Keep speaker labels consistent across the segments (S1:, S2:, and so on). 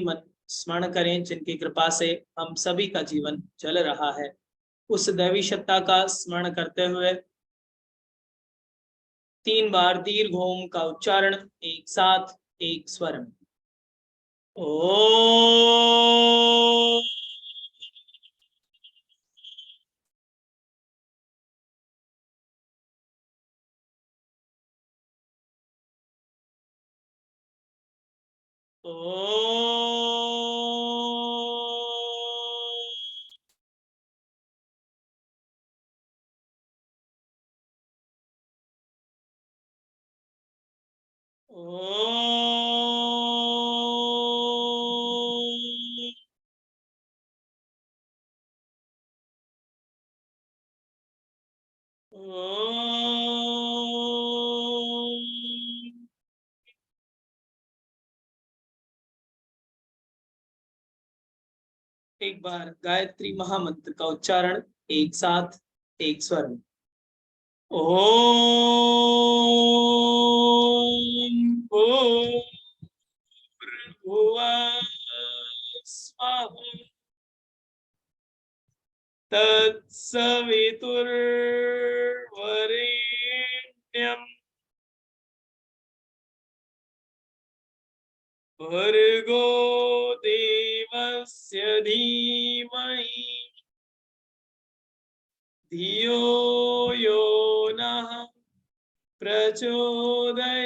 S1: मन स्मरण करें जिनकी कृपा से हम सभी का जीवन चल रहा है। उस दैवी सत्ता का स्मरण करते हुए 3 बार दीर्घ ओम का उच्चारण एक साथ एक स्वर में। ओम एक बार गायत्री महामंत्र का उच्चारण एक साथ एक स्वर में। ओम भूर्भुवः स्वः तत्सवितुर्वरेण्यं भर्गो देवस्य धीमहि धियो यो नः प्रचोदयात्।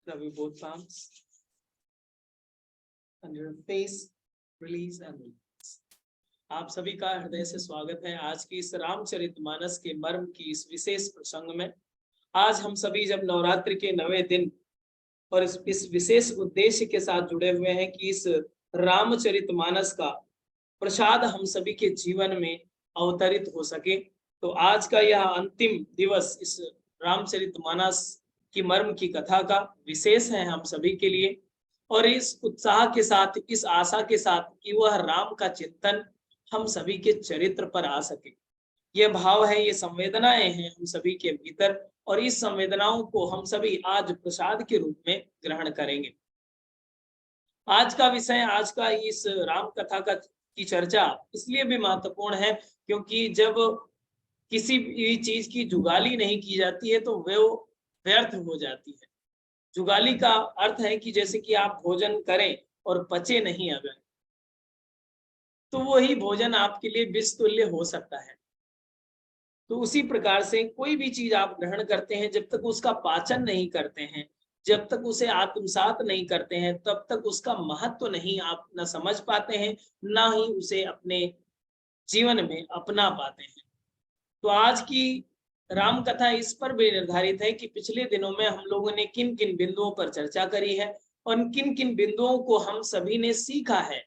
S1: Rub both palms on your face, release and release. आप सभी का हृदय से स्वागत है आज की इस रामचरितमानस के मर्म की इस विशेष प्रसंग में। आज हम सभी जब नवरात्रि के 9वें दिन और इस विशेष उद्देश्य के साथ जुड़े हुए हैं कि इस रामचरितमानस का प्रसाद हम सभी के जीवन में अवतरित हो सके, तो आज का यह अंतिम दिवस इस रामचरितमानस की मर्म की कथा का विशेष है हम सभी के लिए। और इस उत्साह के साथ, इस आशा के साथ कि वह राम का चिंतन हम सभी के चरित्र पर आ सके, ये भाव है, ये संवेदनाएं हैं हम सभी के भीतर, और इस संवेदनाओं को हम सभी आज प्रसाद के रूप में ग्रहण करेंगे। आज का विषय, आज का इस राम कथा का की चर्चा इसलिए भी महत्वपूर्ण है क्योंकि जब किसी भी चीज की जुगाली नहीं की जाती है तो वो व्यर्थ हो जाती है। जुगाली का अर्थ है कि जैसे कि आप भोजन करें और पचे नहीं अगर, तो वही भोजन आपके लिए विष तुल्य हो सकता है। तो उसी प्रकार से कोई भी चीज आप ग्रहण करते हैं, जब तक उसका पाचन नहीं करते हैं, जब तक उसे आत्मसात नहीं करते हैं, तब तक उसका महत्व नहीं आप न समझ पाते हैं, ना ही उसे अपने जीवन में अपना पाते हैं। तो आज की राम कथा इस पर भी निर्धारित है कि पिछले दिनों में हम लोगों ने किन किन बिंदुओं पर चर्चा करी है और किन किन बिंदुओं को हम सभी ने सीखा है।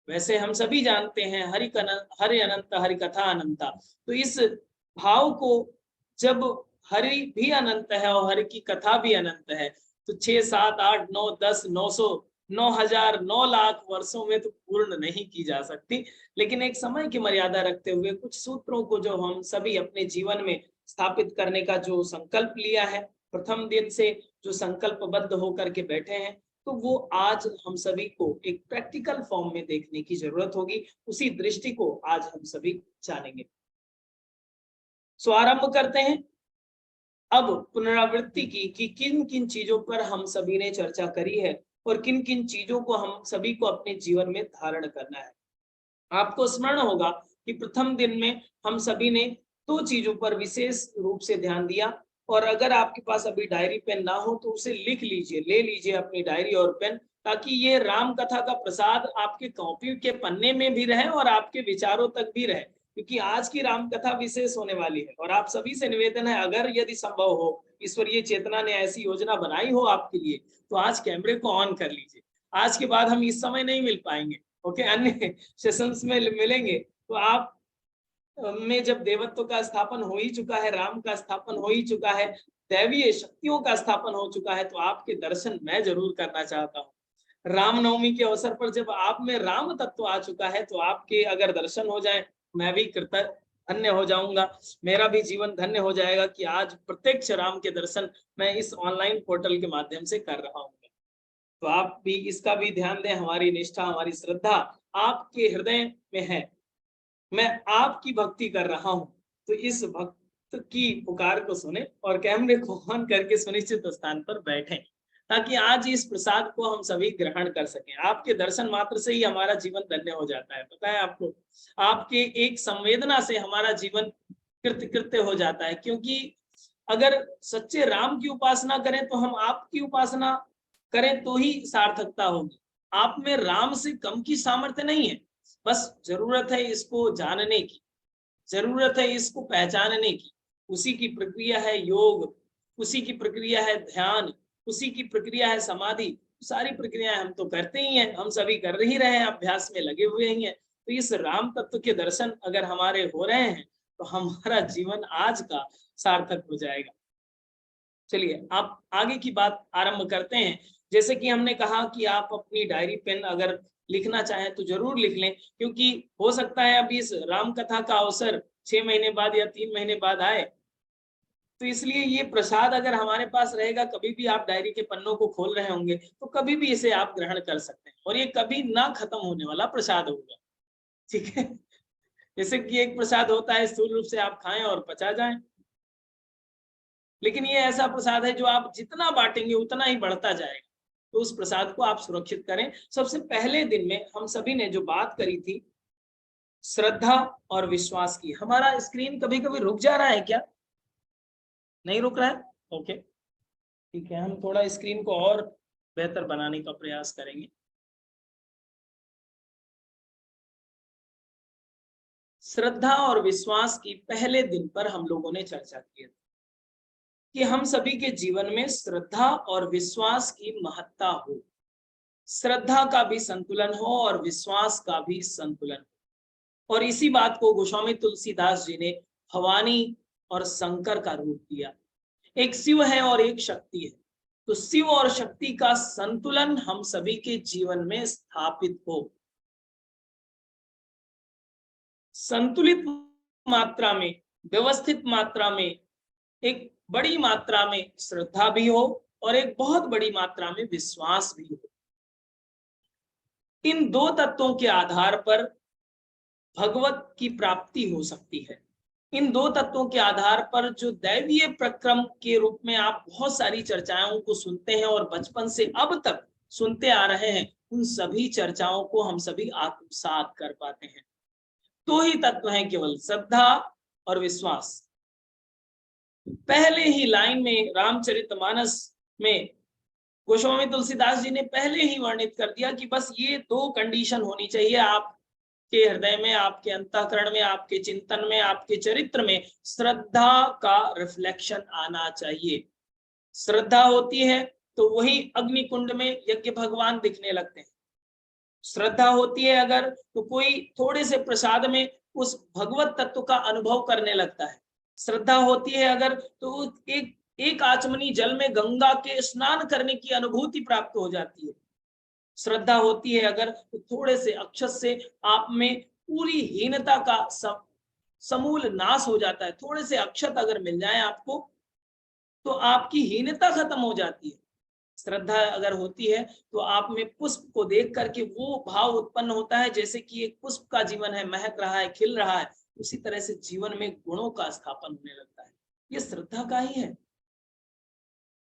S1: वैसे हम सभी जानते हैं हरि अनंत हरि कथा अनंता, तो इस भाव को जब हरि भी अनंत है और हरि की कथा भी अनंत है, तो 6, 7, 8, 9, 10, 900, 9,000, 9 लाख वर्षों में तो पूर्ण नहीं की जा सकती। लेकिन एक समय की मर्यादा रखते हुए कुछ सूत्रों को जो हम सभी अपने जीवन में स्थापित करने का जो संकल्प लिया है, प्रथम दिन से जो संकल्पबद्ध होकर के बैठे हैं, तो वो आज हम सभी को एक प्रैक्टिकल फॉर्म में देखने की जरूरत होगी। उसी दृष्टि को आज हम सभी जानेंगे। सो आरंभ करते हैं अब पुनरावृत्ति की कि किन किन चीजों पर हम सभी ने चर्चा करी है और किन किन चीजों को हम सभी को अपने जीवन में धारण करना है। आपको स्मरण होगा कि प्रथम दिन में हम सभी ने 2 चीजों पर विशेष रूप से ध्यान दिया, और अगर आपके पास अभी डायरी पेन ना हो तो उसे लिख लीजिए, ले लीजिए अपनी डायरी और पेन, ताकि ये राम कथा का प्रसाद आपके कॉपी के पन्ने में भी रहे और आपके विचारों तक भी रहे, क्योंकि आज की राम कथा विशेष होने वाली है। और आप सभी से निवेदन है, अगर यदि संभव हो, ईश्वरीय चेतना ने ऐसी योजना बनाई हो आपके लिए, तो आज कैमरे को ऑन कर लीजिए। आज के बाद हम इस समय नहीं मिल पाएंगे, ओके, अन्य सेशंस में मिलेंगे। तो आप में जब देवत्व का स्थापन हो ही चुका है, राम का स्थापन हो ही चुका है, दैवीय शक्तियों का स्थापन हो चुका है, तो आपके दर्शन मैं जरूर करना चाहता हूँ। रामनवमी के अवसर पर जब आप में राम तत्व आ चुका है, तो आपके अगर दर्शन हो जाए, मैं भी धन्य हो जाऊंगा, मेरा भी जीवन धन्य हो जाएगा कि आज प्रत्यक्ष राम के दर्शन मैं इस ऑनलाइन पोर्टल के माध्यम से कर रहा हूँ। तो आप भी इसका भी ध्यान दें, हमारी निष्ठा, हमारी श्रद्धा आपके हृदय में है, मैं आपकी भक्ति कर रहा हूं, तो इस भक्त की पुकार को सुने और कैमरे को ऑन करके सुनिश्चित स्थान पर बैठें, ताकि आज इस प्रसाद को हम सभी ग्रहण कर सकें। आपके दर्शन मात्र से ही हमारा जीवन धन्य हो जाता है, पता है आपको। आपके एक संवेदना से हमारा जीवन कृत्य कृत्य हो जाता है, क्योंकि अगर सच्चे राम की उपासना करें तो हम आपकी उपासना करें तो ही सार्थकता होगी। आप में राम से कम की सामर्थ्य नहीं है, बस जरूरत है इसको जानने की, जरूरत है इसको पहचानने की। उसी की प्रक्रिया है योग, उसी की प्रक्रिया है ध्यान, उसी की प्रक्रिया है समाधि। सारी प्रक्रियाएं हम तो करते ही हैं, हम सभी कर ही रहे हैं, अभ्यास में लगे हुए ही हैं। तो इस राम तत्व के दर्शन अगर हमारे हो रहे हैं तो हमारा जीवन आज का सार्थक हो जाएगा। चलिए आप आगे की बात आरंभ करते हैं। जैसे कि हमने कहा कि आप अपनी डायरी पेन अगर लिखना चाहें तो जरूर लिख लें, क्योंकि हो सकता है अभी इस राम कथा का अवसर 6 महीने बाद या 3 महीने बाद आए, तो इसलिए ये प्रसाद अगर हमारे पास रहेगा, कभी भी आप डायरी के पन्नों को खोल रहे होंगे तो कभी भी इसे आप ग्रहण कर सकते हैं, और ये कभी ना खत्म होने वाला प्रसाद होगा, ठीक है। जैसे कि एक प्रसाद होता है स्थूल रूप से आप खाएं और पचा जाएं, लेकिन ये ऐसा प्रसाद है जो आप जितना बांटेंगे उतना ही बढ़ता जाएगा। तो उस प्रसाद को आप सुरक्षित करें। सबसे पहले दिन में हम सभी ने जो बात करी थी श्रद्धा और विश्वास की, हमारा स्क्रीन कभी कभी रुक जा रहा है क्या? नहीं रुक रहा है? ओके, ठीक है, हम थोड़ा स्क्रीन को और बेहतर बनाने का प्रयास करेंगे। श्रद्धा और विश्वास की पहले दिन पर हम लोगों ने चर्चा की थी कि हम सभी के जीवन में श्रद्धा और विश्वास की महत्ता हो, श्रद्धा का भी संतुलन हो और विश्वास का भी संतुलन हो। और इसी बात को गोस्वामी तुलसीदास जी ने भवानी और शंकर का रूप दिया। एक शिव है और एक शक्ति है, तो शिव और शक्ति का संतुलन हम सभी के जीवन में स्थापित हो। संतुलित मात्रा में, व्यवस्थित मात्रा में, एक बड़ी मात्रा में श्रद्धा भी हो और एक बहुत बड़ी मात्रा में विश्वास भी हो। इन दो तत्वों के आधार पर भगवत की प्राप्ति हो सकती है। इन दो तत्वों के आधार पर जो दैवीय प्रक्रम के रूप में आप बहुत सारी चर्चाओं को सुनते हैं और बचपन से अब तक सुनते आ रहे हैं, उन सभी चर्चाओं को हम सभी आत्मसात कर पाते हैं। दो ही तत्व हैं केवल, श्रद्धा और विश्वास। पहले ही लाइन में रामचरितमानस में गोस्वामी तुलसीदास जी ने पहले ही वर्णित कर दिया कि बस ये दो कंडीशन होनी चाहिए आपके हृदय में, आपके अंतःकरण में, आपके चिंतन में, आपके चरित्र में श्रद्धा का रिफ्लेक्शन आना चाहिए। श्रद्धा होती है तो वही अग्निकुंड में यज्ञ भगवान दिखने लगते हैं। श्रद्धा होती है अगर, तो कोई थोड़े से प्रसाद में उस भगवत तत्व का अनुभव करने लगता है। श्रद्धा होती है अगर, तो एक आचमनी जल में गंगा के स्नान करने की अनुभूति प्राप्त हो जाती है। श्रद्धा होती है अगर, तो थोड़े से अक्षत से आप में पूरी हीनता का समूल नाश हो जाता है। थोड़े से अक्षत अगर मिल जाए आपको तो आपकी हीनता खत्म हो जाती है। श्रद्धा अगर होती है तो आप में पुष्प को देख करके वो भाव उत्पन्न होता है जैसे कि एक पुष्प का जीवन है, महक रहा है, खिल रहा है, उसी तरह से जीवन में गुणों का स्थापन होने लगता है। ये श्रद्धा का ही है।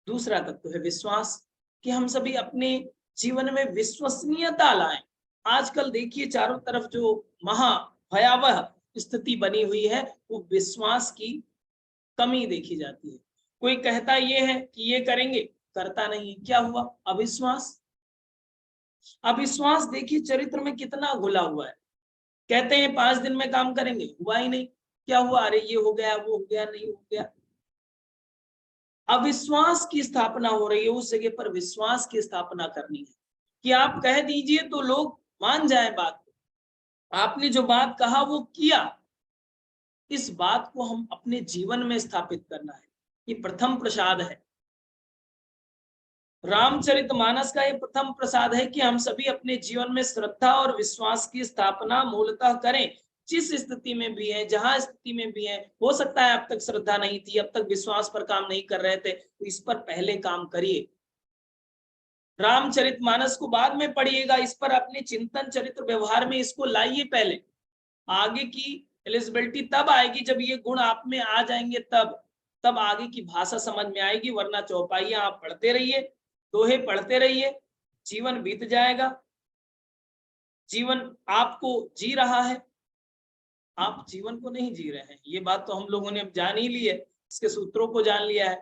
S1: दूसरा तत्व है विश्वास, कि हम सभी अपने जीवन में विश्वसनीयता लाएं। आजकल देखिए चारों तरफ जो महा भयावह स्थिति बनी हुई है, वो विश्वास की कमी देखी जाती है। कोई कहता ये है कि ये करेंगे, करता नहीं, क्या हुआ? अविश्वास। अविश्वास देखिए चरित्र में कितना घुला हुआ है। कहते हैं 5 दिन में काम करेंगे, हुआ ही नहीं, क्या हुआ? अरे ये हो गया, वो हो गया, नहीं हो गया। अविश्वास की स्थापना हो रही है, उस जगह पर विश्वास की स्थापना करनी है कि आप कह दीजिए तो लोग मान जाए बात को। आपने जो बात कहा वो किया, इस बात को हम अपने जीवन में स्थापित करना है। ये प्रथम प्रसाद है। रामचरितमानस का ये प्रथम प्रसाद है कि हम सभी अपने जीवन में श्रद्धा और विश्वास की स्थापना मूलतः करें, जिस स्थिति में भी है, जहां स्थिति में भी है, हो सकता है अब तक श्रद्धा नहीं थी, अब तक विश्वास पर काम नहीं कर रहे थे, तो इस पर पहले काम करिए। रामचरितमानस को बाद में पढ़िएगा, इस पर अपने चिंतन चरित्र व्यवहार में इसको लाइए पहले। आगे की एलिजिबिलिटी तब आएगी जब ये गुण आप में आ जाएंगे, तब आगे की भाषा समझ में आएगी। वरना चौपाइयां आप पढ़ते रहिए, दोहे पढ़ते रहिए, जीवन बीत जाएगा। जीवन आपको जी रहा है, आप जीवन को नहीं जी रहे हैं। ये बात तो हम लोगों ने अब जान ही ली है, इसके सूत्रों को जान लिया है।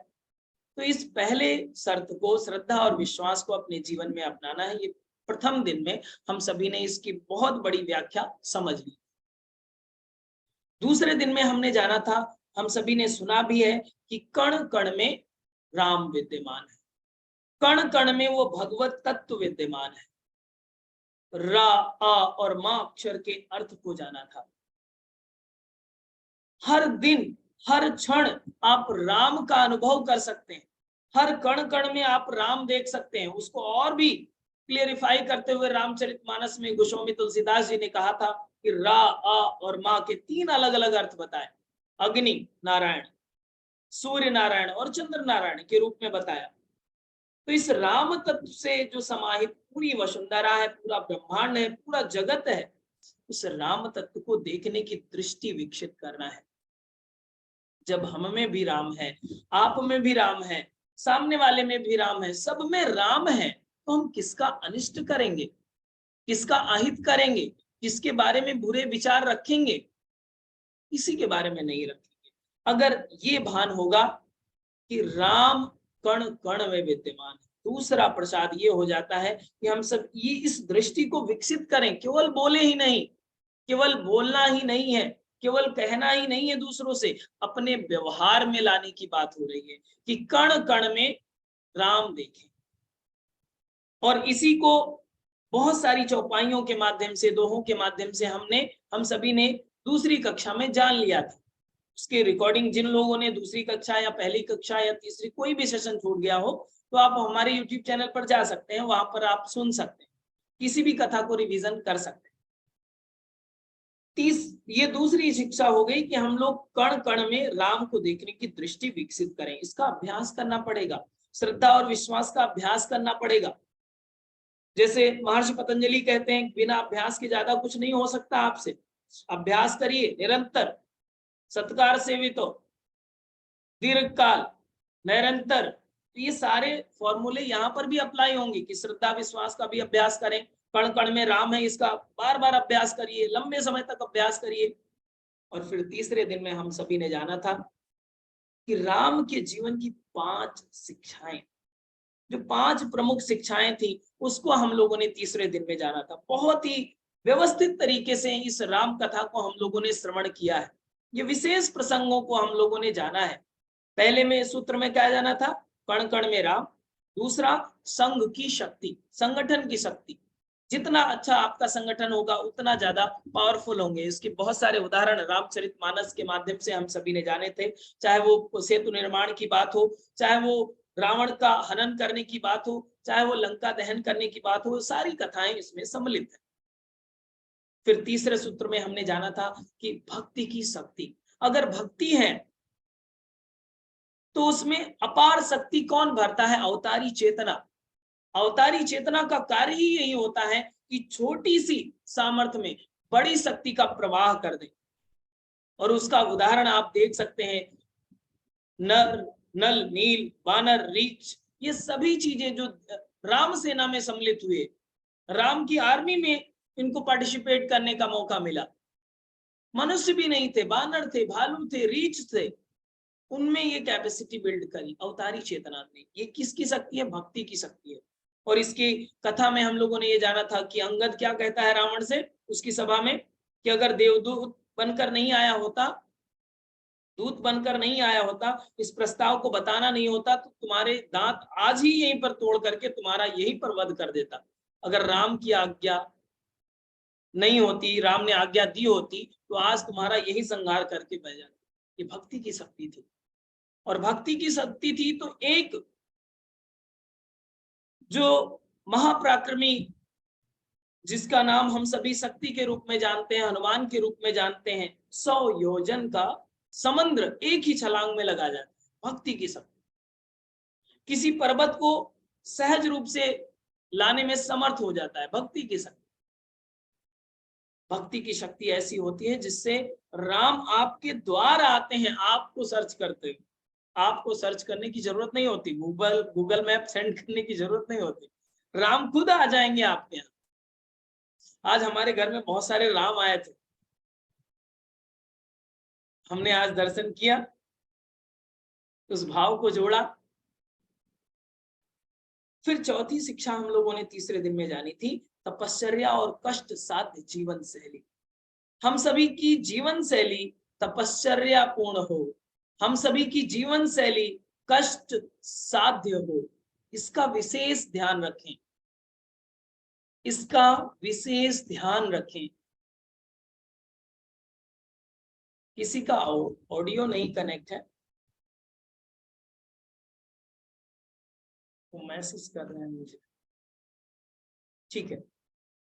S1: तो इस पहले शर्त को, श्रद्धा और विश्वास को अपने जीवन में अपनाना है। ये प्रथम दिन में हम सभी ने इसकी बहुत बड़ी व्याख्या समझ ली। दूसरे दिन में हमने जाना था, हम सभी ने सुना भी है कि कण कण में राम विद्यमान है, कण कण में वो भगवत तत्व विद्यमान है। रा, आ और मा अक्षर के अर्थ को जाना था। हर दिन, हर क्षण आप राम का अनुभव कर सकते हैं, हर कण कण में आप राम देख सकते हैं। उसको और भी क्लियरिफाई करते हुए रामचरितमानस में गोस्वामी तुलसीदास जी ने कहा था कि रा, आ और मा के 3 अलग अलग अर्थ बताए। अग्नि नारायण, सूर्य नारायण और चंद्र नारायण के रूप में बताया। तो इस राम तत्व से जो समाहित पूरी वसुंधरा है, पूरा ब्रह्मांड है, पूरा जगत है, उस राम तत्व को देखने की दृष्टि विकसित करना है। जब हम में भी राम है, आप में भी राम है, सामने वाले में भी राम है, सब में राम है, तो हम किसका अनिष्ट करेंगे, किसका अहित करेंगे, किसके बारे में बुरे विचार रखेंगे? किसी के बारे में नहीं रखेंगे। अगर ये भान होगा कि राम कण कण में विद्यमान है। दूसरा प्रसाद ये हो जाता है कि हम सब ये इस दृष्टि को विकसित करें। केवल बोले ही नहीं, केवल बोलना ही नहीं है, केवल कहना ही नहीं है दूसरों से, अपने व्यवहार में लाने की बात हो रही है कि कण कण में राम देखें। और इसी को बहुत सारी चौपाइयों के माध्यम से, दोहों के माध्यम से हम सभी ने दूसरी कक्षा में जान लिया था। उसकी रिकॉर्डिंग जिन लोगों ने दूसरी कक्षा या पहली कक्षा या तीसरी कोई भी सेशन छूट गया हो, तो आप हमारे YouTube चैनल पर जा सकते हैं, वहां पर आप सुन सकते हैं, किसी भी कथा को रिवीजन कर सकते हैं। ये दूसरी शिक्षा हो गई कि हम लोग कण कण में राम को देखने की दृष्टि विकसित करें। इसका अभ्यास करना पड़ेगा, श्रद्धा और विश्वास का अभ्यास करना पड़ेगा। जैसे महर्षि पतंजलि कहते हैं, बिना अभ्यास के ज्यादा कुछ नहीं हो सकता आपसे। अभ्यास करिए निरंतर, सत्कार सेवितो, दीर्घ काल, निरंतर। तो ये सारे फॉर्मूले यहाँ पर भी अप्लाई होंगे कि श्रद्धा विश्वास का भी अभ्यास करें। कण कण में राम है, इसका बार बार अभ्यास करिए, लंबे समय तक अभ्यास करिए। और फिर तीसरे दिन में हम सभी ने जाना था कि राम के जीवन की 5 शिक्षाएं, जो 5 प्रमुख शिक्षाएं थी, उसको हम लोगों ने तीसरे दिन में जाना था। बहुत ही व्यवस्थित तरीके से इस राम कथा को हम लोगों ने श्रवण किया है। ये विशेष प्रसंगों को हम लोगों ने जाना है। पहले में सूत्र में क्या जाना था? कण कण में राम। दूसरा, संघ की शक्ति, संगठन की शक्ति। जितना अच्छा आपका संगठन होगा उतना ज्यादा पावरफुल होंगे। इसके बहुत सारे उदाहरण रामचरितमानस के माध्यम से हम सभी ने जाने थे। चाहे वो सेतु निर्माण की बात हो, चाहे वो रावण का हनन करने की बात हो, चाहे वो लंका दहन करने की बात हो, सारी कथाएं इसमें सम्मिलित है। फिर तीसरे सूत्र में हमने जाना था कि भक्ति की शक्ति। अगर भक्ति है तो उसमें अपार शक्ति कौन भरता है? अवतारी चेतना। अवतारी चेतना का कार्य ही यही होता है कि छोटी सी सामर्थ्य में बड़ी शक्ति का प्रवाह कर दे। और उसका उदाहरण आप देख सकते हैं, नर, नल, नील, वानर, रीछ, ये सभी चीजें जो राम सेना में सम्मिलित हुए, राम की आर्मी में इनको पार्टिसिपेट करने का मौका मिला। मनुष्य भी नहीं थे, वानर थे, भालू थे, रीछ थे, उनमें ये कैपेसिटी बिल्ड करी अवतारी चेतना ने। ये किसकी शक्ति है? भक्ति की शक्ति है। और इसकी कथा में हम लोगों ने ये जाना था कि अंगद क्या कहता है रावण से उसकी सभा में कि अगर देवदूत बनकर नहीं आया होता, दूत बनकर नहीं आया होता, इस प्रस्ताव को बताना नहीं होता, तो तुम्हारे दांत आज ही यहीं पर तोड़ करके तुम्हारा यहीं पर वध कर देता। अगर राम की आज्ञा नहीं होती, राम ने आज्ञा दी होती, तो आज तुम्हारा यही संहार करके बह जाता। ये भक्ति की शक्ति थी। और भक्ति की शक्ति थी तो एक जो महापराक्रमी जिसका नाम हम सभी शक्ति के रूप में जानते हैं, हनुमान के रूप में जानते हैं, 100 योजन का समुद्र एक ही छलांग में लगा जाता है। भक्ति की शक्ति किसी पर्वत को सहज रूप से लाने में समर्थ हो जाता है। भक्ति की शक्ति, भक्ति की शक्ति ऐसी होती है जिससे राम आपके द्वार आते हैं। आपको सर्च करते हुए, आपको सर्च करने की जरूरत नहीं होती, गूगल मैप सेंड करने की जरूरत नहीं होती, राम खुद आ जाएंगे आपके यहाँ। आज हमारे घर में बहुत सारे राम आए थे, हमने आज दर्शन किया, उस भाव को जोड़ा। फिर चौथी शिक्षा हम लोगों ने तीसरे दिन में जानी थी, तपश्चर्या और कष्ट साध्य जीवन शैली। हम सभी की जीवन शैली तपश्चर्या पूर्ण हो, हम सभी की जीवन शैली कष्ट साध्य हो, इसका विशेष ध्यान रखें, इसका विशेष ध्यान रखें। किसी का ऑडियो नहीं कनेक्ट है, वो मैसेज कर रहे हैं मुझे, ठीक है।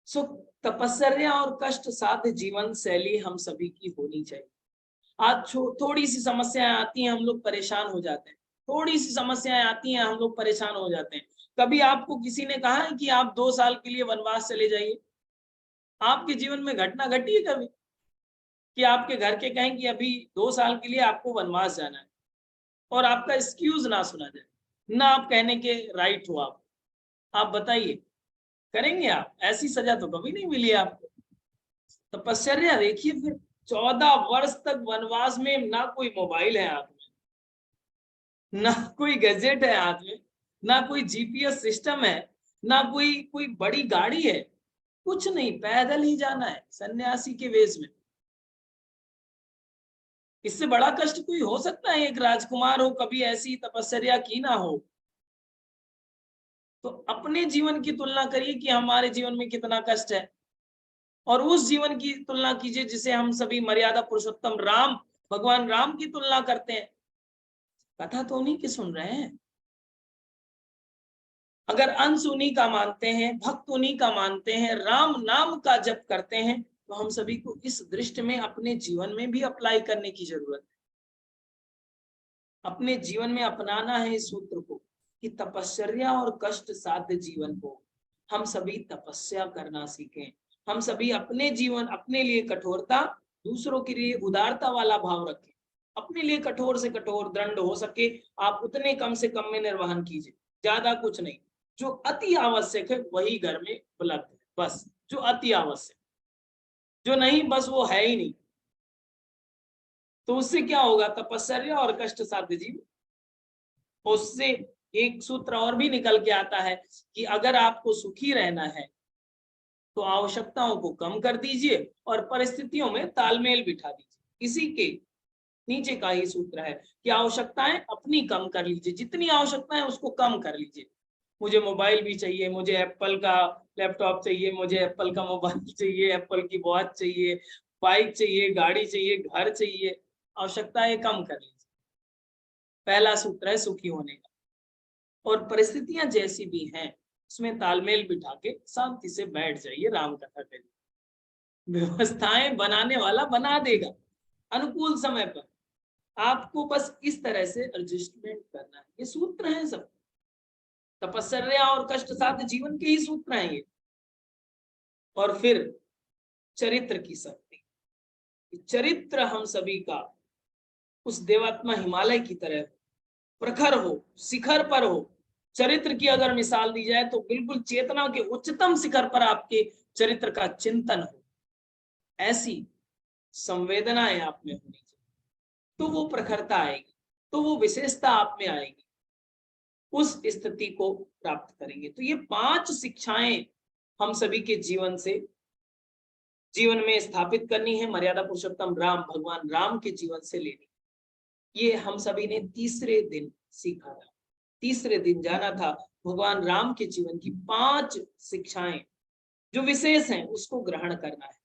S1: सो तपश्चर्या और कष्ट साध्य जीवन शैली हम सभी की होनी चाहिए। आज थोड़ी सी समस्याएं आती हैं, हम लोग परेशान हो जाते हैं, थोड़ी सी समस्याएं आती हैं, हम लोग परेशान हो जाते हैं। कभी आपको किसी ने कहा है कि आप 2 साल के लिए वनवास चले जाइए? आपके जीवन में घटना घटी है कभी कि आपके घर के कहें कि अभी 2 साल के लिए आपको वनवास जाना है और आपका एक्सक्यूज ना सुना जाए, ना आप कहने के राइट हो? आप बताइए, करेंगे आप? ऐसी सजा तो कभी नहीं मिली आपको। तपश्चर्या देखिए, फिर 14 वर्ष तक वनवास में ना कोई मोबाइल है हाथ में, ना कोई गैजेट है हाथ में, ना कोई जीपीएस सिस्टम है, ना कोई बड़ी गाड़ी है, कुछ नहीं, पैदल ही जाना है सन्यासी के वेश में। इससे बड़ा कष्ट कोई हो सकता है? एक राजकुमार हो, कभी ऐसी तपश्चर्या की ना हो। तो अपने जीवन की तुलना करिए कि हमारे जीवन में कितना कष्ट है, और उस जीवन की तुलना कीजिए जिसे हम सभी मर्यादा पुरुषोत्तम राम, भगवान राम की तुलना करते हैं। कथा तो उन्हीं की सुन रहे हैं। अगर अंश उन्हीं का मानते हैं, भक्त उन्हीं का मानते हैं, राम नाम का जप करते हैं, तो हम सभी को इस दृष्टि में अपने जीवन में भी अप्लाई करने की जरूरत है। अपने जीवन में अपनाना है इस सूत्र को कि तपश्चर्या और कष्ट साध्य जीवन को हम सभी तपस्या करना सीखें। हम सभी अपने जीवन, अपने लिए कठोरता, दूसरों के लिए उदारता वाला भाव रखें। अपने लिए कठोर से कठोर, दंड हो सके आप उतने कम से कम में निर्वहन कीजिए, ज्यादा कुछ नहीं। जो अति आवश्यक है वही घर में उपलब्ध है, बस जो अति आवश्यक, जो नहीं बस वो है ही नहीं। तो उससे क्या होगा? तपश्चर्या और कष्ट साध्य जीवन। उससे एक सूत्र और भी निकल के आता है कि अगर आपको सुखी रहना है तो आवश्यकताओं को कम कर दीजिए और परिस्थितियों में तालमेल बिठा दीजिए। इसी के नीचे का ही सूत्र है कि आवश्यकताएं अपनी कम कर लीजिए, जितनी आवश्यकता है उसको कम कर लीजिए। मुझे मोबाइल भी चाहिए, मुझे एप्पल का लैपटॉप चाहिए, मुझे एप्पल का मोबाइल चाहिए, एप्पल की वॉच चाहिए, बाइक चाहिए, गाड़ी चाहिए, घर चाहिए, आवश्यकताएं कम कर लीजिए। पहला सूत्र है सुखी होने का। और परिस्थितियां जैसी भी हैं उसमें तालमेल बिठा के शांति से बैठ जाइए, राम कथा करिए। व्यवस्थाएं बनाने वाला बना देगा अनुकूल समय पर, आपको बस इस तरह से एडजस्टमेंट करना है। ये सूत्र हैं सब, तपश्चर्या और कष्ट साध्य जीवन के ही सूत्र हैं ये। और फिर चरित्र की शक्ति, चरित्र हम सभी का उस देवात्मा हिमालय की तरह प्रखर हो, शिखर पर हो। चरित्र की अगर मिसाल दी जाए तो बिल्कुल चेतना के उच्चतम शिखर पर आपके चरित्र का चिंतन हो, ऐसी संवेदनाएं आप में होनी चाहिए, तो वो प्रखरता आएगी, तो वो विशेषता आप में आएगी, उस स्थिति को प्राप्त करेंगे। तो ये 5 शिक्षाएं हम सभी के जीवन से, जीवन में स्थापित करनी है, मर्यादा पुरुषोत्तम राम, भगवान राम के जीवन से लेनी। ये हम सभी ने तीसरे दिन सीखा था, तीसरे दिन जाना था भगवान राम के जीवन की 5 शिक्षाएं जो विशेष हैं उसको ग्रहण करना है।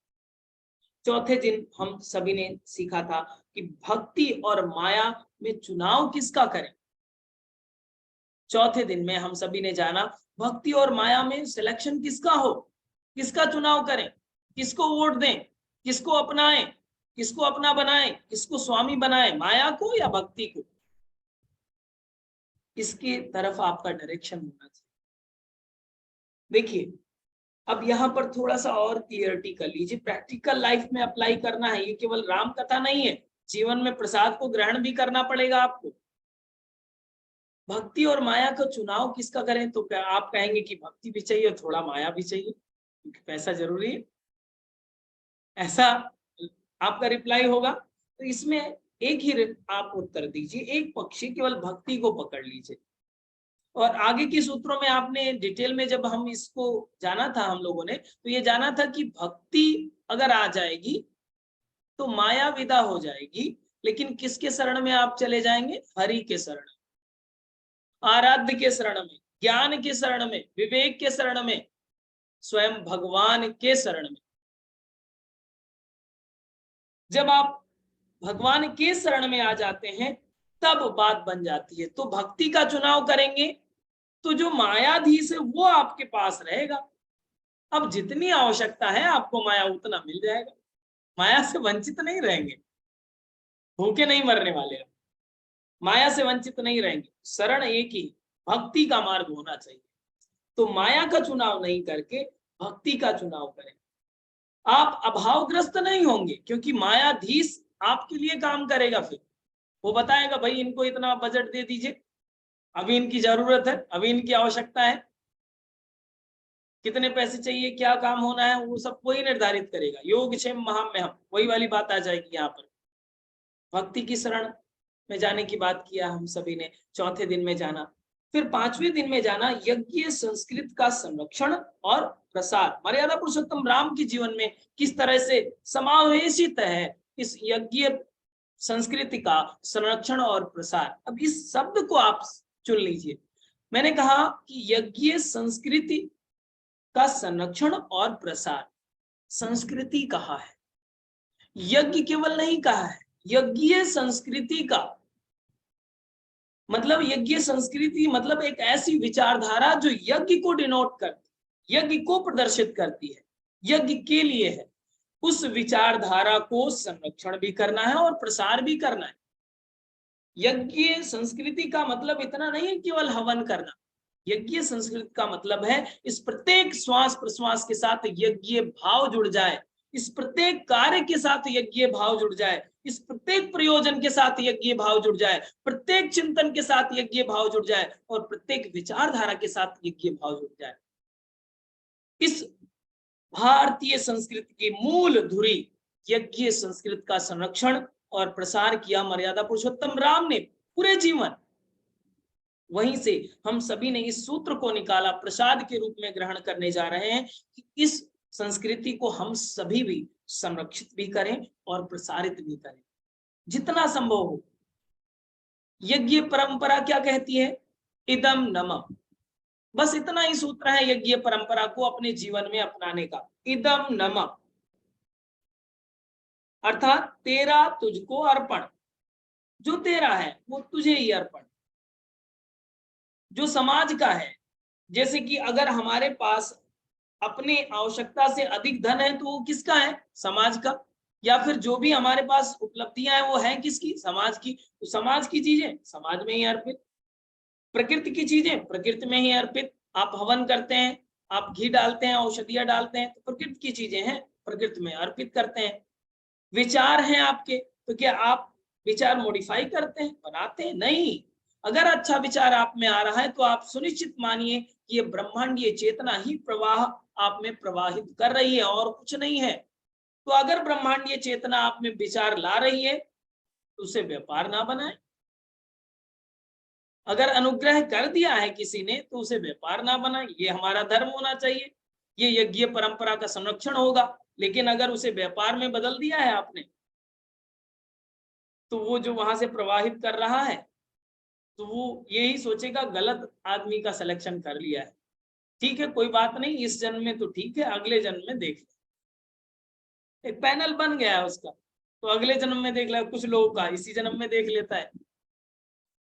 S1: चौथे दिन हम सभी ने सीखा था कि भक्ति और माया में चुनाव किसका करें। चौथे दिन में हम सभी ने जाना भक्ति और माया में सिलेक्शन किसका हो, किसका चुनाव करें, किसको वोट दें, किसको अपनाएं, किसको अपना बनाएं, किसको स्वामी बनाएं, माया को या भक्ति को? इसकी तरफ आपका डायरेक्शन होना चाहिए। देखिए, अब यहाँ पर थोड़ा सा और क्लियरिटी कर लीजिए, प्रैक्टिकल लाइफ में अप्लाई करना है, ये केवल राम कथा नहीं है, जीवन में प्रसाद को ग्रहण भी करना पड़ेगा आपको। भक्ति और माया का चुनाव किसका करें, तो क्या आप कहेंगे कि भक्ति भी चाहिए, थोड़ा माया भी चाहिए, क्योंकि पैसा जरूरी है, ऐसा आपका रिप्लाई होगा। तो इसमें एक ही आप उत्तर दीजिए, एक पक्षी केवल भक्ति को पकड़ लीजिए। और आगे के सूत्रों में आपने डिटेल में जब हम इसको जाना था हम लोगों ने, तो ये जाना था कि भक्ति अगर आ जाएगी तो माया विदा हो जाएगी, लेकिन किसके शरण में आप चले जाएंगे? हरि के शरण, आराध्य के शरण में, ज्ञान के शरण में, विवेक के शरण में, स्वयं भगवान के शरण में। जब आप भगवान के शरण में आ जाते हैं तब बात बन जाती है। तो भक्ति का चुनाव करेंगे तो जो मायाधीश है वो आपके पास रहेगा। अब जितनी आवश्यकता है आपको माया उतना मिल जाएगा, माया से वंचित नहीं रहेंगे, भूखे नहीं मरने वाले आप, माया से वंचित नहीं रहेंगे। शरण एक ही, भक्ति का मार्ग होना चाहिए। तो माया का चुनाव नहीं करके भक्ति का चुनाव करें। आप अभावग्रस्त नहीं होंगे, क्योंकि मायाधीश आपके लिए काम करेगा। फिर वो बताएगा भाई इनको इतना बजट दे दीजिए, अभी इनकी जरूरत है, अभी इनकी आवश्यकता है, कितने पैसे चाहिए, क्या काम होना है, वो सब वही निर्धारित करेगा। योग क्षेम महाम्यहम, वही वाली बात आ जाएगी यहाँ पर। भक्ति की शरण में जाने की बात किया हम सभी ने, चौथे दिन में जाना। फिर पांचवें दिन में जाना यज्ञ संस्कृत का संरक्षण और प्रसार। मर्यादा पुरुषोत्तम राम के जीवन में किस तरह से समावेशित है इस यज्ञ संस्कृति का संरक्षण और प्रसार। अब इस शब्द को आप चुन लीजिए। मैंने कहा कि यज्ञ संस्कृति का संरक्षण और प्रसार, संस्कृति कहा है, यज्ञ केवल नहीं कहा है, यज्ञ संस्कृति का मतलब, यज्ञ संस्कृति मतलब एक ऐसी विचारधारा जो यज्ञ को डिनोट करती है, यज्ञ को प्रदर्शित करती है, यज्ञ के लिए है। उस विचारधारा को संरक्षण भी करना है और प्रसार भी करना है। यज्ञ संस्कृति का मतलब इतना नहीं है केवल हवन करना, यज्ञ संस्कृति का मतलब है इस प्रत्येक श्वास प्रश्वास के साथ यज्ञ भाव जुड़ जाए, इस प्रत्येक कार्य के साथ यज्ञ भाव जुड़ जाए, इस प्रत्येक प्रयोजन के साथ यज्ञ भाव जुड़ जाए, प्रत्येक चिंतन के साथ यज्ञ भाव जुड़ जाए और प्रत्येक विचारधारा के साथ यज्ञ भाव जुड़ जाए। इस भारतीय संस्कृति की मूल धुरी यज्ञ संस्कृत का संरक्षण और प्रसार किया मर्यादा पुरुषोत्तम राम ने पूरे जीवन। वहीं से हम सभी ने इस सूत्र को निकाला, प्रसाद के रूप में ग्रहण करने जा रहे हैं कि इस संस्कृति को हम सभी भी संरक्षित भी करें और प्रसारित भी करें जितना संभव हो। यज्ञ परंपरा क्या कहती है? इदम नमः। बस इतना ही सूत्र है यज्ञ परंपरा को अपने जीवन में अपनाने का। इदम नमः अर्थात तेरा तुझको अर्पण, जो तेरा है वो तुझे ही अर्पण, जो समाज का है। जैसे कि अगर हमारे पास अपनी आवश्यकता से अधिक धन है तो वो किसका है? समाज का। या फिर जो भी हमारे पास उपलब्धियां हैं वो है किसकी? समाज की। तो समाज की चीजें समाज में ही अर्पित, प्रकृति की चीजें प्रकृति में ही अर्पित। आप हवन करते हैं, आप घी डालते हैं, औषधियां डालते हैं, तो प्रकृति की चीजें हैं, प्रकृति में अर्पित करते हैं। विचार हैं आपके, तो क्या आप विचार मॉडिफाई करते हैं, बनाते हैं? नहीं। अगर अच्छा विचार आप में आ रहा है तो आप सुनिश्चित मानिए कि ये ब्रह्मांडीय चेतना ही प्रवाह आप में प्रवाहित कर रही है और कुछ नहीं है। तो अगर ब्रह्मांडीय चेतना आप में विचार ला रही है तो उसे व्यापार ना बनाए। अगर अनुग्रह कर दिया है किसी ने तो उसे व्यापार ना बनाए, ये हमारा धर्म होना चाहिए, ये यज्ञ परंपरा का संरक्षण होगा। लेकिन अगर उसे व्यापार में बदल दिया है आपने, तो वो जो वहां से प्रवाहित कर रहा है तो वो यही सोचेगा गलत आदमी का सिलेक्शन कर लिया है। ठीक है, कोई बात नहीं, इस जन्म में तो ठीक है, अगले जन्म में देख ले। एक पैनल बन गया है उसका, तो अगले जन्म में देख ले। कुछ लोगों का इसी जन्म में देख लेता है,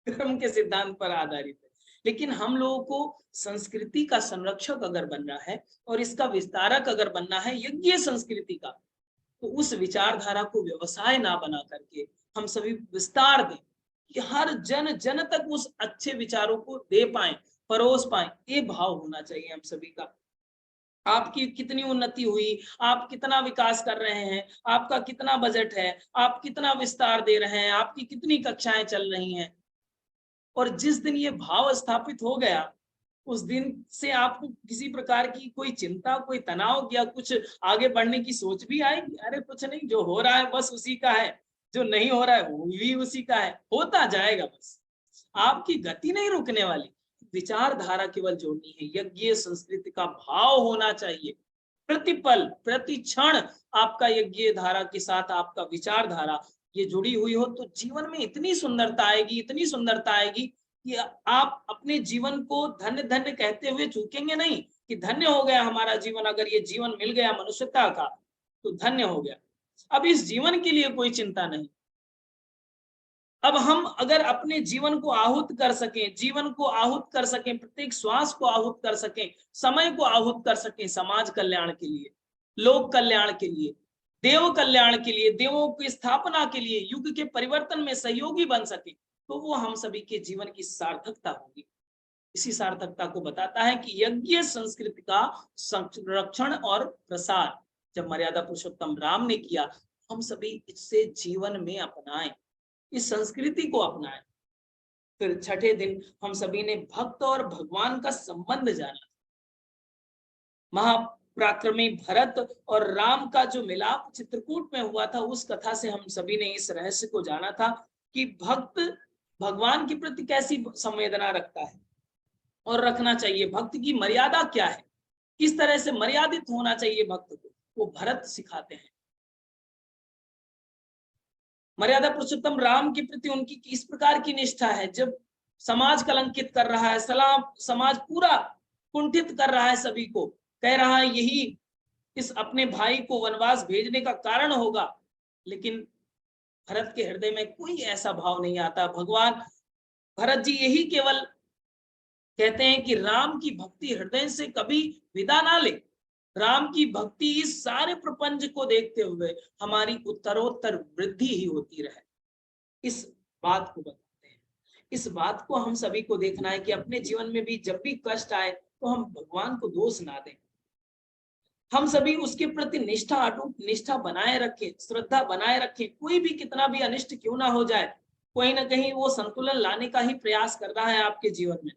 S1: कर्म के सिद्धांत पर आधारित है। लेकिन हम लोगों को संस्कृति का संरक्षक अगर बनना है और इसका विस्तारक अगर बनना है यज्ञ संस्कृति का, तो उस विचारधारा को व्यवसाय ना बना करके हम सभी विस्तार दें कि हर जन जन तक उस अच्छे विचारों को दे पाए, परोस पाए। ये भाव होना चाहिए हम सभी का। आपकी कितनी उन्नति हुई, आप कितना विकास कर रहे हैं, आपका कितना बजट है, आप कितना विस्तार दे रहे हैं, आपकी कितनी कक्षाएं चल रही हैं। और जिस दिन ये भाव स्थापित हो गया, उस दिन से आपको किसी प्रकार की कोई चिंता, कोई तनाव या कुछ आगे बढ़ने की सोच भी आएगी? अरे कुछ नहीं, जो हो रहा है बस उसी का है, जो नहीं हो रहा है वो भी उसी का है, होता जाएगा। बस आपकी गति नहीं रुकने वाली, विचारधारा केवल जोड़नी है। यज्ञ संस्कृति का भाव होना चाहिए, प्रतिपल प्रति क्षण आपका यज्ञ धारा के साथ आपका विचारधारा ये जुड़ी हुई हो, तो जीवन में इतनी सुंदरता आएगी, इतनी सुंदरता आएगी कि आप अपने जीवन को धन्य धन्य कहते हुए चूकेंगे नहीं कि धन्य हो गया हमारा जीवन, अगर ये जीवन मिल गया मनुष्यता का तो धन्य हो गया। अब इस जीवन के लिए कोई चिंता नहीं। अब हम अगर अपने जीवन को आहूत कर सकें, जीवन को आहूत कर सकें, प्रत्येक श्वास को आहूत कर सकें, समय को आहूत कर सकें समाज कल्याण के लिए, लोक कल्याण के लिए, देव कल्याण के लिए, देवों की स्थापना के लिए, युग के परिवर्तन में सहयोगी बन सके, तो वो हम सभी के जीवन की सार्थकता होगी। इसी सार्थकता को बताता है कि यज्ञ संस्कृति का संरक्षण और प्रसार जब मर्यादा पुरुषोत्तम राम ने किया, हम सभी इससे जीवन में अपनाएं, इस संस्कृति को अपनाएं। फिर छठे दिन हम सभी ने भक्त और भगवान का संबंध जाना। महापराक्रमी भरत और राम का जो मिलाप चित्रकूट में हुआ था, उस कथा से हम सभी ने इस रहस्य को जाना था कि भक्त भगवान के प्रति कैसी संवेदना रखता है और रखना चाहिए, भक्त की मर्यादा क्या है, किस तरह से मर्यादित होना चाहिए भक्त को, वो भरत सिखाते हैं। मर्यादा पुरुषोत्तम राम के प्रति उनकी किस प्रकार की निष्ठा है, जब समाज कलंकित कर रहा है, समाज पूरा कुंठित कर रहा है, सभी को कह रहा है यही इस अपने भाई को वनवास भेजने का कारण होगा, लेकिन भरत के हृदय में कोई ऐसा भाव नहीं आता। भगवान भरत जी यही केवल कहते हैं कि राम की भक्ति हृदय से कभी विदा ना ले, राम की भक्ति इस सारे प्रपंच को देखते हुए हमारी उत्तरोत्तर वृद्धि ही होती रहे। इस बात को बताते हैं। इस बात को हम सभी को देखना है कि अपने जीवन में भी जब भी कष्ट आए तो हम भगवान को दोष ना दें, हम सभी उसके प्रति निष्ठा, अटूट निष्ठा बनाए रखें, श्रद्धा बनाए रखें। कोई भी कितना भी अनिष्ट क्यों ना हो जाए, कोई ना कहीं वो संतुलन लाने का ही प्रयास कर रहा है आपके जीवन में।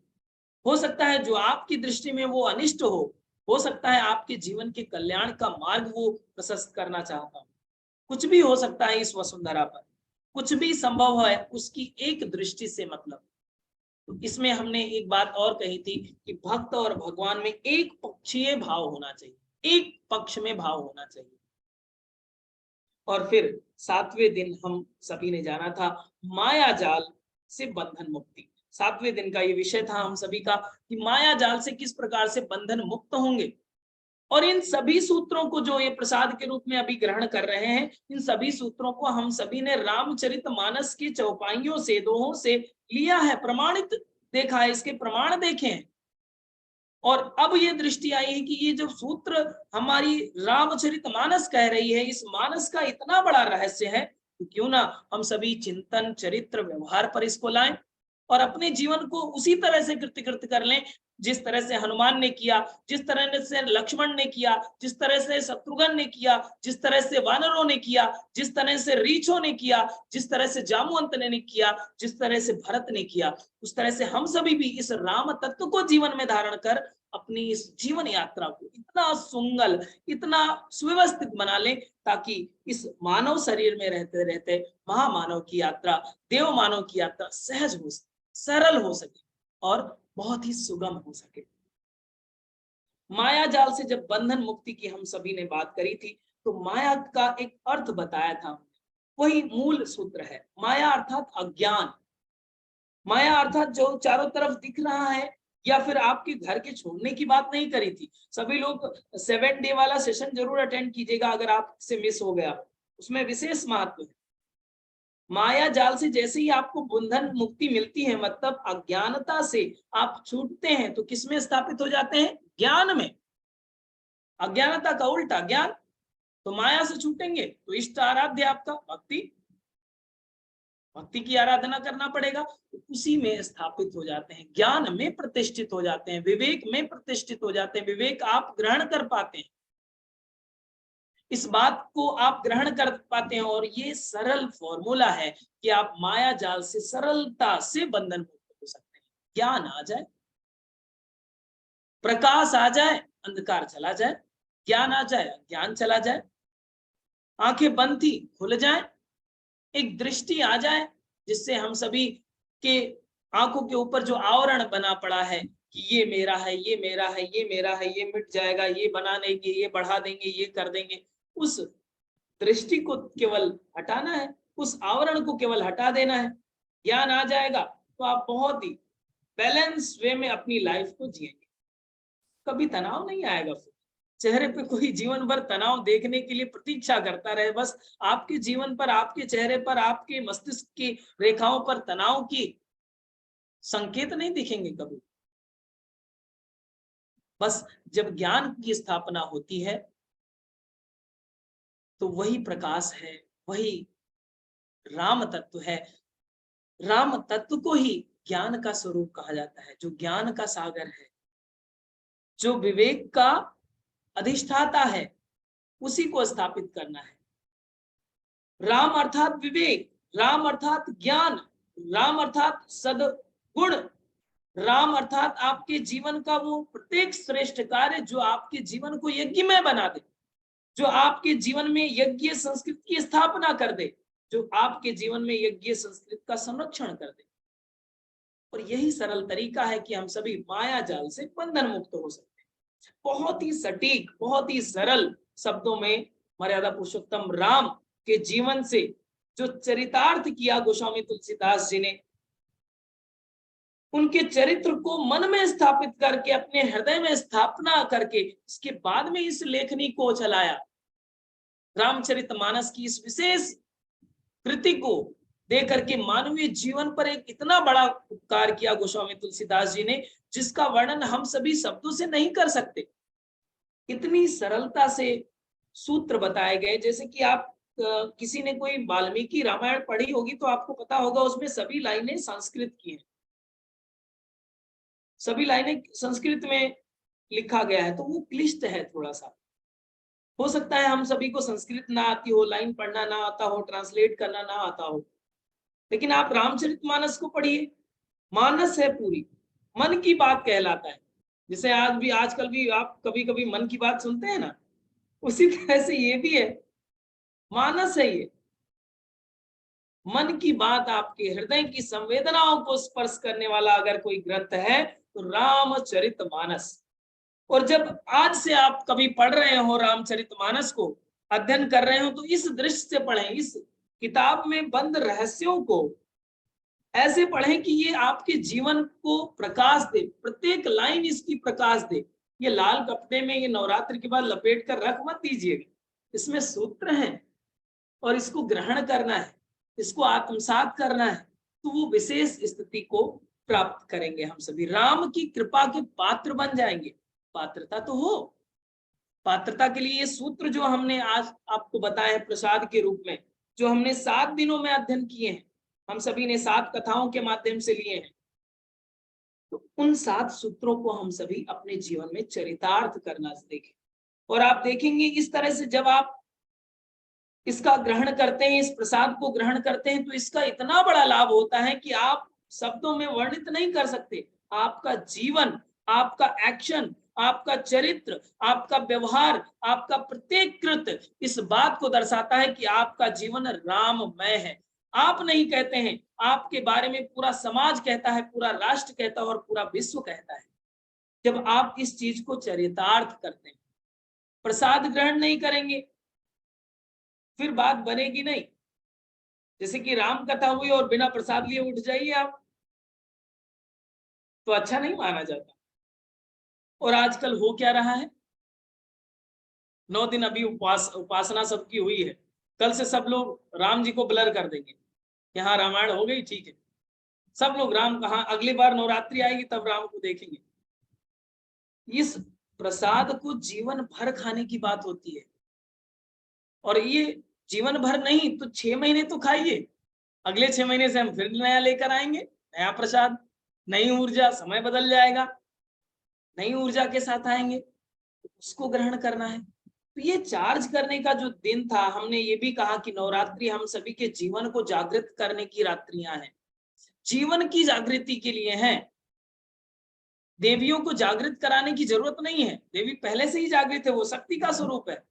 S1: हो सकता है जो आपकी दृष्टि में वो अनिष्ट हो सकता है आपके जीवन के कल्याण का मार्ग वो प्रशस्त करना चाहता हो। कुछ भी हो सकता है इस वसुंधरा पर, कुछ भी संभव है उसकी एक दृष्टि से मतलब। तो इसमें हमने एक बात और कही थी कि भक्त और भगवान में एक पक्षीय भाव होना चाहिए, एक पक्ष में भाव होना चाहिए। और फिर सातवें दिन हम सभी ने जाना था माया जाल से बंधन मुक्ति। सातवें दिन का ये विषय था हम सभी का कि माया जाल से किस प्रकार से बंधन मुक्त होंगे। और इन सभी सूत्रों को जो ये प्रसाद के रूप में अभी ग्रहण कर रहे हैं, इन सभी सूत्रों को हम सभी ने रामचरितमानस की चौपाइयों से, दोहों से लिया है, प्रमाणित देखा है, इसके प्रमाण देखे हैं। और अब ये दृष्टि आई है कि ये जो सूत्र हमारी रामचरितमानस कह रही है, इस मानस का इतना बड़ा रहस्य है, तो क्यों ना हम सभी चिंतन, चरित्र, व्यवहार पर इसको लाएं और अपने जीवन को उसी तरह से कृत्यकृत कर लें जिस तरह से हनुमान ने किया, जिस तरह से लक्ष्मण ने किया, जिस तरह से शत्रुघ्न ने किया, जिस तरह से वानरों ने किया, जिस तरह से रीछों ने किया, जिस तरह से जामुवंत ने किया, जिस तरह से भरत ने किया, उस तरह से हम सभी भी इस राम तत्व को जीवन में धारण कर अपनी इस जीवन यात्रा को इतना सुंगल, इतना सुव्यवस्थित बना लें ताकि इस मानव शरीर में रहते रहते महामानव की यात्रा, देव मानव की यात्रा सहज हो सके, सरल हो सके और बहुत ही सुगम हो सके। माया जाल से जब बंधन मुक्ति की हम सभी ने बात करी थी, तो माया का एक अर्थ बताया था, वही मूल सूत्र है। माया अर्थात अज्ञान, माया अर्थात जो चारों तरफ दिख रहा है, या फिर आपके घर के छोड़ने की बात नहीं करी थी। सभी लोग 7 डे वाला सेशन जरूर अटेंड कीजिएगा, अगर आपसे मिस हो गया, उसमें विशेष महत्व है। माया जाल से जैसे ही आपको बंधन मुक्ति मिलती है, मतलब अज्ञानता से आप छूटते हैं, तो किसमें स्थापित हो जाते हैं? ज्ञान में। अज्ञानता का उल्टा ज्ञान। तो माया से छूटेंगे तो इष्ट आराध्य आपका भक्ति, भक्ति की आराधना करना पड़ेगा, तो उसी में स्थापित हो जाते हैं, ज्ञान में प्रतिष्ठित हो जाते हैं, विवेक में प्रतिष्ठित हो जाते हैं, विवेक आप ग्रहण कर पाते हैं, इस बात को आप ग्रहण कर पाते हैं। और ये सरल फॉर्मूला है कि आप माया जाल से सरलता से बंधन मुक्त हो सकते हैं। ज्ञान आ जाए, प्रकाश आ जाए, अंधकार चला जाए, ज्ञान आ जाए, ज्ञान चला जाए, आंखें बंद थी खुल जाए, एक दृष्टि आ जाए जिससे हम सभी के आंखों के ऊपर जो आवरण बना पड़ा है कि ये मेरा है, ये मेरा है, ये मेरा है, ये मिट जाएगा, ये बना देंगे, ये बढ़ा देंगे, ये कर देंगे, उस दृष्टि को केवल हटाना है, उस आवरण को केवल हटा देना है, ज्ञान आ जाएगा तो आप बहुत ही बैलेंस वे में अपनी लाइफ को जिएंगे, कभी तनाव नहीं आएगा। फिर चेहरे पे कोई जीवन भर तनाव देखने के लिए प्रतीक्षा करता रहे, बस आपके जीवन पर, आपके चेहरे पर, आपके मस्तिष्क की रेखाओं पर तनाव की संकेत नहीं दिखेंगे कभी। बस जब ज्ञान की स्थापना होती है तो वही प्रकाश है, वही राम तत्व है। राम तत्व को ही ज्ञान का स्वरूप कहा जाता है, जो ज्ञान का सागर है, जो विवेक का अधिष्ठाता है, उसी को स्थापित करना है। राम अर्थात विवेक, राम अर्थात ज्ञान, राम अर्थात सद्गुण, राम अर्थात आपके जीवन का वो प्रत्येक श्रेष्ठ कार्य जो आपके जीवन को यज्ञमय बना दे, जो आपके जीवन में यज्ञ संस्कृति की स्थापना कर दे, जो आपके जीवन में यज्ञ संस्कृति का संरक्षण कर दे। और यही सरल तरीका है कि हम सभी माया जाल से बंधन मुक्त हो सकते हैं। बहुत ही सटीक, बहुत ही सरल शब्दों में मर्यादा पुरुषोत्तम राम के जीवन से जो चरितार्थ किया गोस्वामी तुलसीदास जी ने, उनके चरित्र को मन में स्थापित करके, अपने हृदय में स्थापना करके, इसके बाद में इस लेखनी को चलाया। रामचरितमानस की इस विशेष कृति को देकर के मानवीय जीवन पर एक इतना बड़ा उपकार किया गोस्वामी तुलसीदास जी ने, जिसका वर्णन हम सभी शब्दों से नहीं कर सकते। इतनी सरलता से सूत्र बताए गए, जैसे कि आप किसी ने कोई वाल्मीकि रामायण पढ़ी होगी तो आपको पता होगा उसमें सभी लाइनें संस्कृत की हैं, सभी लाइनें संस्कृत में लिखा गया है, तो वो क्लिष्ट है थोड़ा सा। हो सकता है हम सभी को संस्कृत ना आती हो, लाइन पढ़ना ना आता हो, ट्रांसलेट करना ना आता हो, लेकिन आप रामचरितमानस को पढ़िए, मानस है पूरी, मन की बात कहलाता है। जैसे आज भी, आजकल भी आप कभी कभी मन की बात सुनते हैं ना, उसी तरह से ये भी है, मानस है ये, मन की बात, आपके हृदय की संवेदनाओं को स्पर्श करने वाला अगर कोई ग्रंथ है तो रामचरितमानस। और जब आज से आप कभी पढ़ रहे हो रामचरितमानस को, अध्ययन कर रहे हो, तो इस दृष्टि से पढ़ें, इस किताब में बंद रहस्यों को ऐसे पढ़ें कि ये आपके जीवन को प्रकाश दे, प्रत्येक लाइन इसकी प्रकाश दे। ये लाल कपड़े में ये नवरात्र के बाद लपेट कर रख मत दीजिएगा, इसमें सूत्र हैं और इसको ग्रहण करना है, इसको आत्मसात करना है, तो वो विशेष स्थिति को प्राप्त करेंगे। हम सभी राम की कृपा के पात्र बन जाएंगे। पात्रता तो हो, पात्रता के लिए ये सूत्र जो हमने आज आपको बताए हैं प्रसाद के रूप में, जो हमने 7 दिनों में अध्ययन किए हैं, हम सभी ने 7 कथाओं के माध्यम से लिए हैं, तो उन 7 सूत्रों को हम सभी अपने जीवन में चरितार्थ करना सीखें। और आप देखेंगे इस तरह से जब आप इसका ग्रहण करते हैं, इस प्रसाद को ग्रहण करते हैं, तो इसका इतना बड़ा लाभ होता है कि आप शब्दों में वर्णित नहीं कर सकते। आपका जीवन, आपका एक्शन, आपका चरित्र, आपका व्यवहार, आपका प्रत्येक कृत्य इस बात को दर्शाता है कि आपका जीवन राममय है। आप नहीं कहते हैं, आपके बारे में पूरा समाज कहता है, पूरा राष्ट्र कहता है और पूरा विश्व कहता है, जब आप इस चीज को चरितार्थ करते हैं। प्रसाद ग्रहण नहीं करेंगे फिर बात बनेगी नहीं। जैसे कि राम कथा हुई और बिना प्रसाद लिए उठ जाइए आप, तो अच्छा नहीं माना जाता। और आजकल हो क्या रहा है, 9 दिन अभी उपासना सबकी हुई है, कल से सब लोग राम जी को ब्लर कर देंगे, यहाँ रामायण हो गई, ठीक है, सब लोग राम कहाँ, अगली बार नवरात्रि आएगी तब राम को देखेंगे। इस प्रसाद को जीवन भर खाने की बात होती है, और ये जीवन भर नहीं तो 6 महीने तो खाइए, अगले 6 महीने से हम फिर नया लेकर आएंगे, नया प्रसाद, नई ऊर्जा, समय बदल जाएगा, नई ऊर्जा के साथ आएंगे, उसको ग्रहण करना है। तो ये चार्ज करने का जो दिन था, हमने ये भी कहा कि नवरात्रि हम सभी के जीवन को जागृत करने की रात्रियां हैं, जीवन की जागृति के लिए हैं। देवियों को जागृत कराने की जरूरत नहीं है, देवी पहले से ही जागृत है, वो शक्ति का स्वरूप है,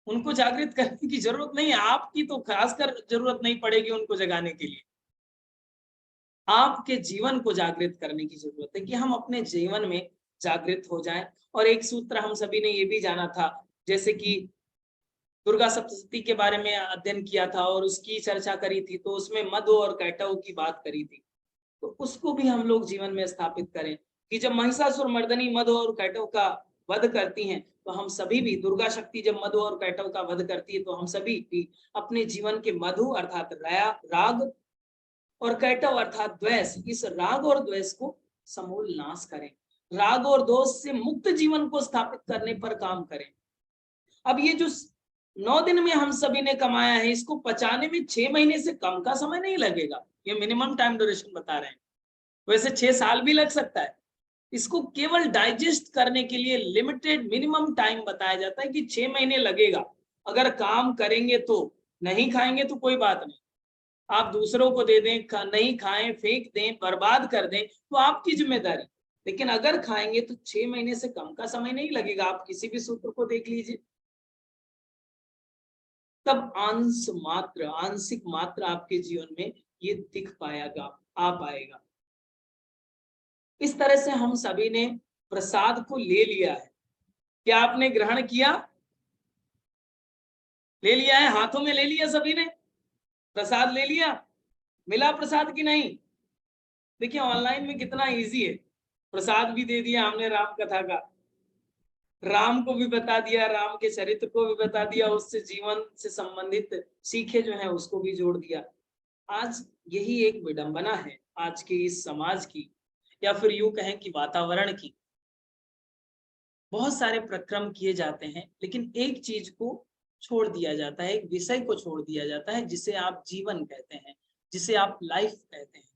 S1: उनको जागृत करने की जरूरत नहीं है, आपकी तो खासकर जरूरत नहीं पड़ेगी उनको जगाने के लिए। आपके जीवन को जागृत करने की जरूरत है कि हम अपने जीवन में जागृत हो जाएं। और एक सूत्र हम सभी ने ये भी जाना था, जैसे कि दुर्गा सप्तशती के बारे में अध्ययन किया था और उसकी चर्चा करी थी, तो उसमें मधु और कैटव की बात करी थी, तो उसको भी हम लोग जीवन में स्थापित करें कि जब महिषासुर मर्दनी मधु और कैटव का वध करती हैं, तो हम सभी भी, दुर्गा शक्ति जब मधु और कैटव का वध करती है, तो हम सभी भी अपने जीवन के मधु अर्थात राग और कैटव अर्थात द्वेष, इस राग और द्वेष को समूल नाश करें, राग और दोष से मुक्त जीवन को स्थापित करने पर काम करें। अब ये जो 9 दिन में हम सभी ने कमाया है, इसको पचाने में 6 महीने से कम का समय नहीं लगेगा, ये मिनिमम टाइम ड्यूरेशन बता रहे हैं, वैसे 6 साल भी लग सकता है। इसको केवल डाइजेस्ट करने के लिए लिमिटेड मिनिमम टाइम बताया जाता है कि 6 महीने लगेगा। अगर काम करेंगे तो, नहीं खाएंगे तो कोई बात नहीं, आप दूसरों को दे दें, नहीं खाएं, फेंक दें, बर्बाद कर दें, तो आपकी जिम्मेदारी, लेकिन अगर खाएंगे तो 6 महीने से कम का समय नहीं लगेगा। आप किसी भी सूत्र को देख लीजिए, तब आंशिक मात्र आपके जीवन में ये दिख पाएगा, आ पाएगा। इस तरह से हम सभी ने प्रसाद को ले लिया है। क्या आपने ग्रहण किया? ले लिया है, हाथों में ले लिया, सभी ने प्रसाद ले लिया, मिला प्रसाद की नहीं? देखिए ऑनलाइन में कितना इजी है, प्रसाद भी दे दिया हमने राम कथा का, राम को भी बता दिया, राम के चरित्र को भी बता दिया, उससे जीवन से संबंधित सीखे जो है उसको भी जोड़ दिया। आज यही एक विडंबना है आज के इस समाज की, या फिर यूं कहें कि वातावरण की। बहुत सारे प्रक्रम किए जाते हैं, लेकिन एक चीज को छोड़ दिया जाता है, एक विषय को छोड़ दिया जाता है, जिसे आप जीवन कहते हैं, जिसे आप लाइफ कहते हैं।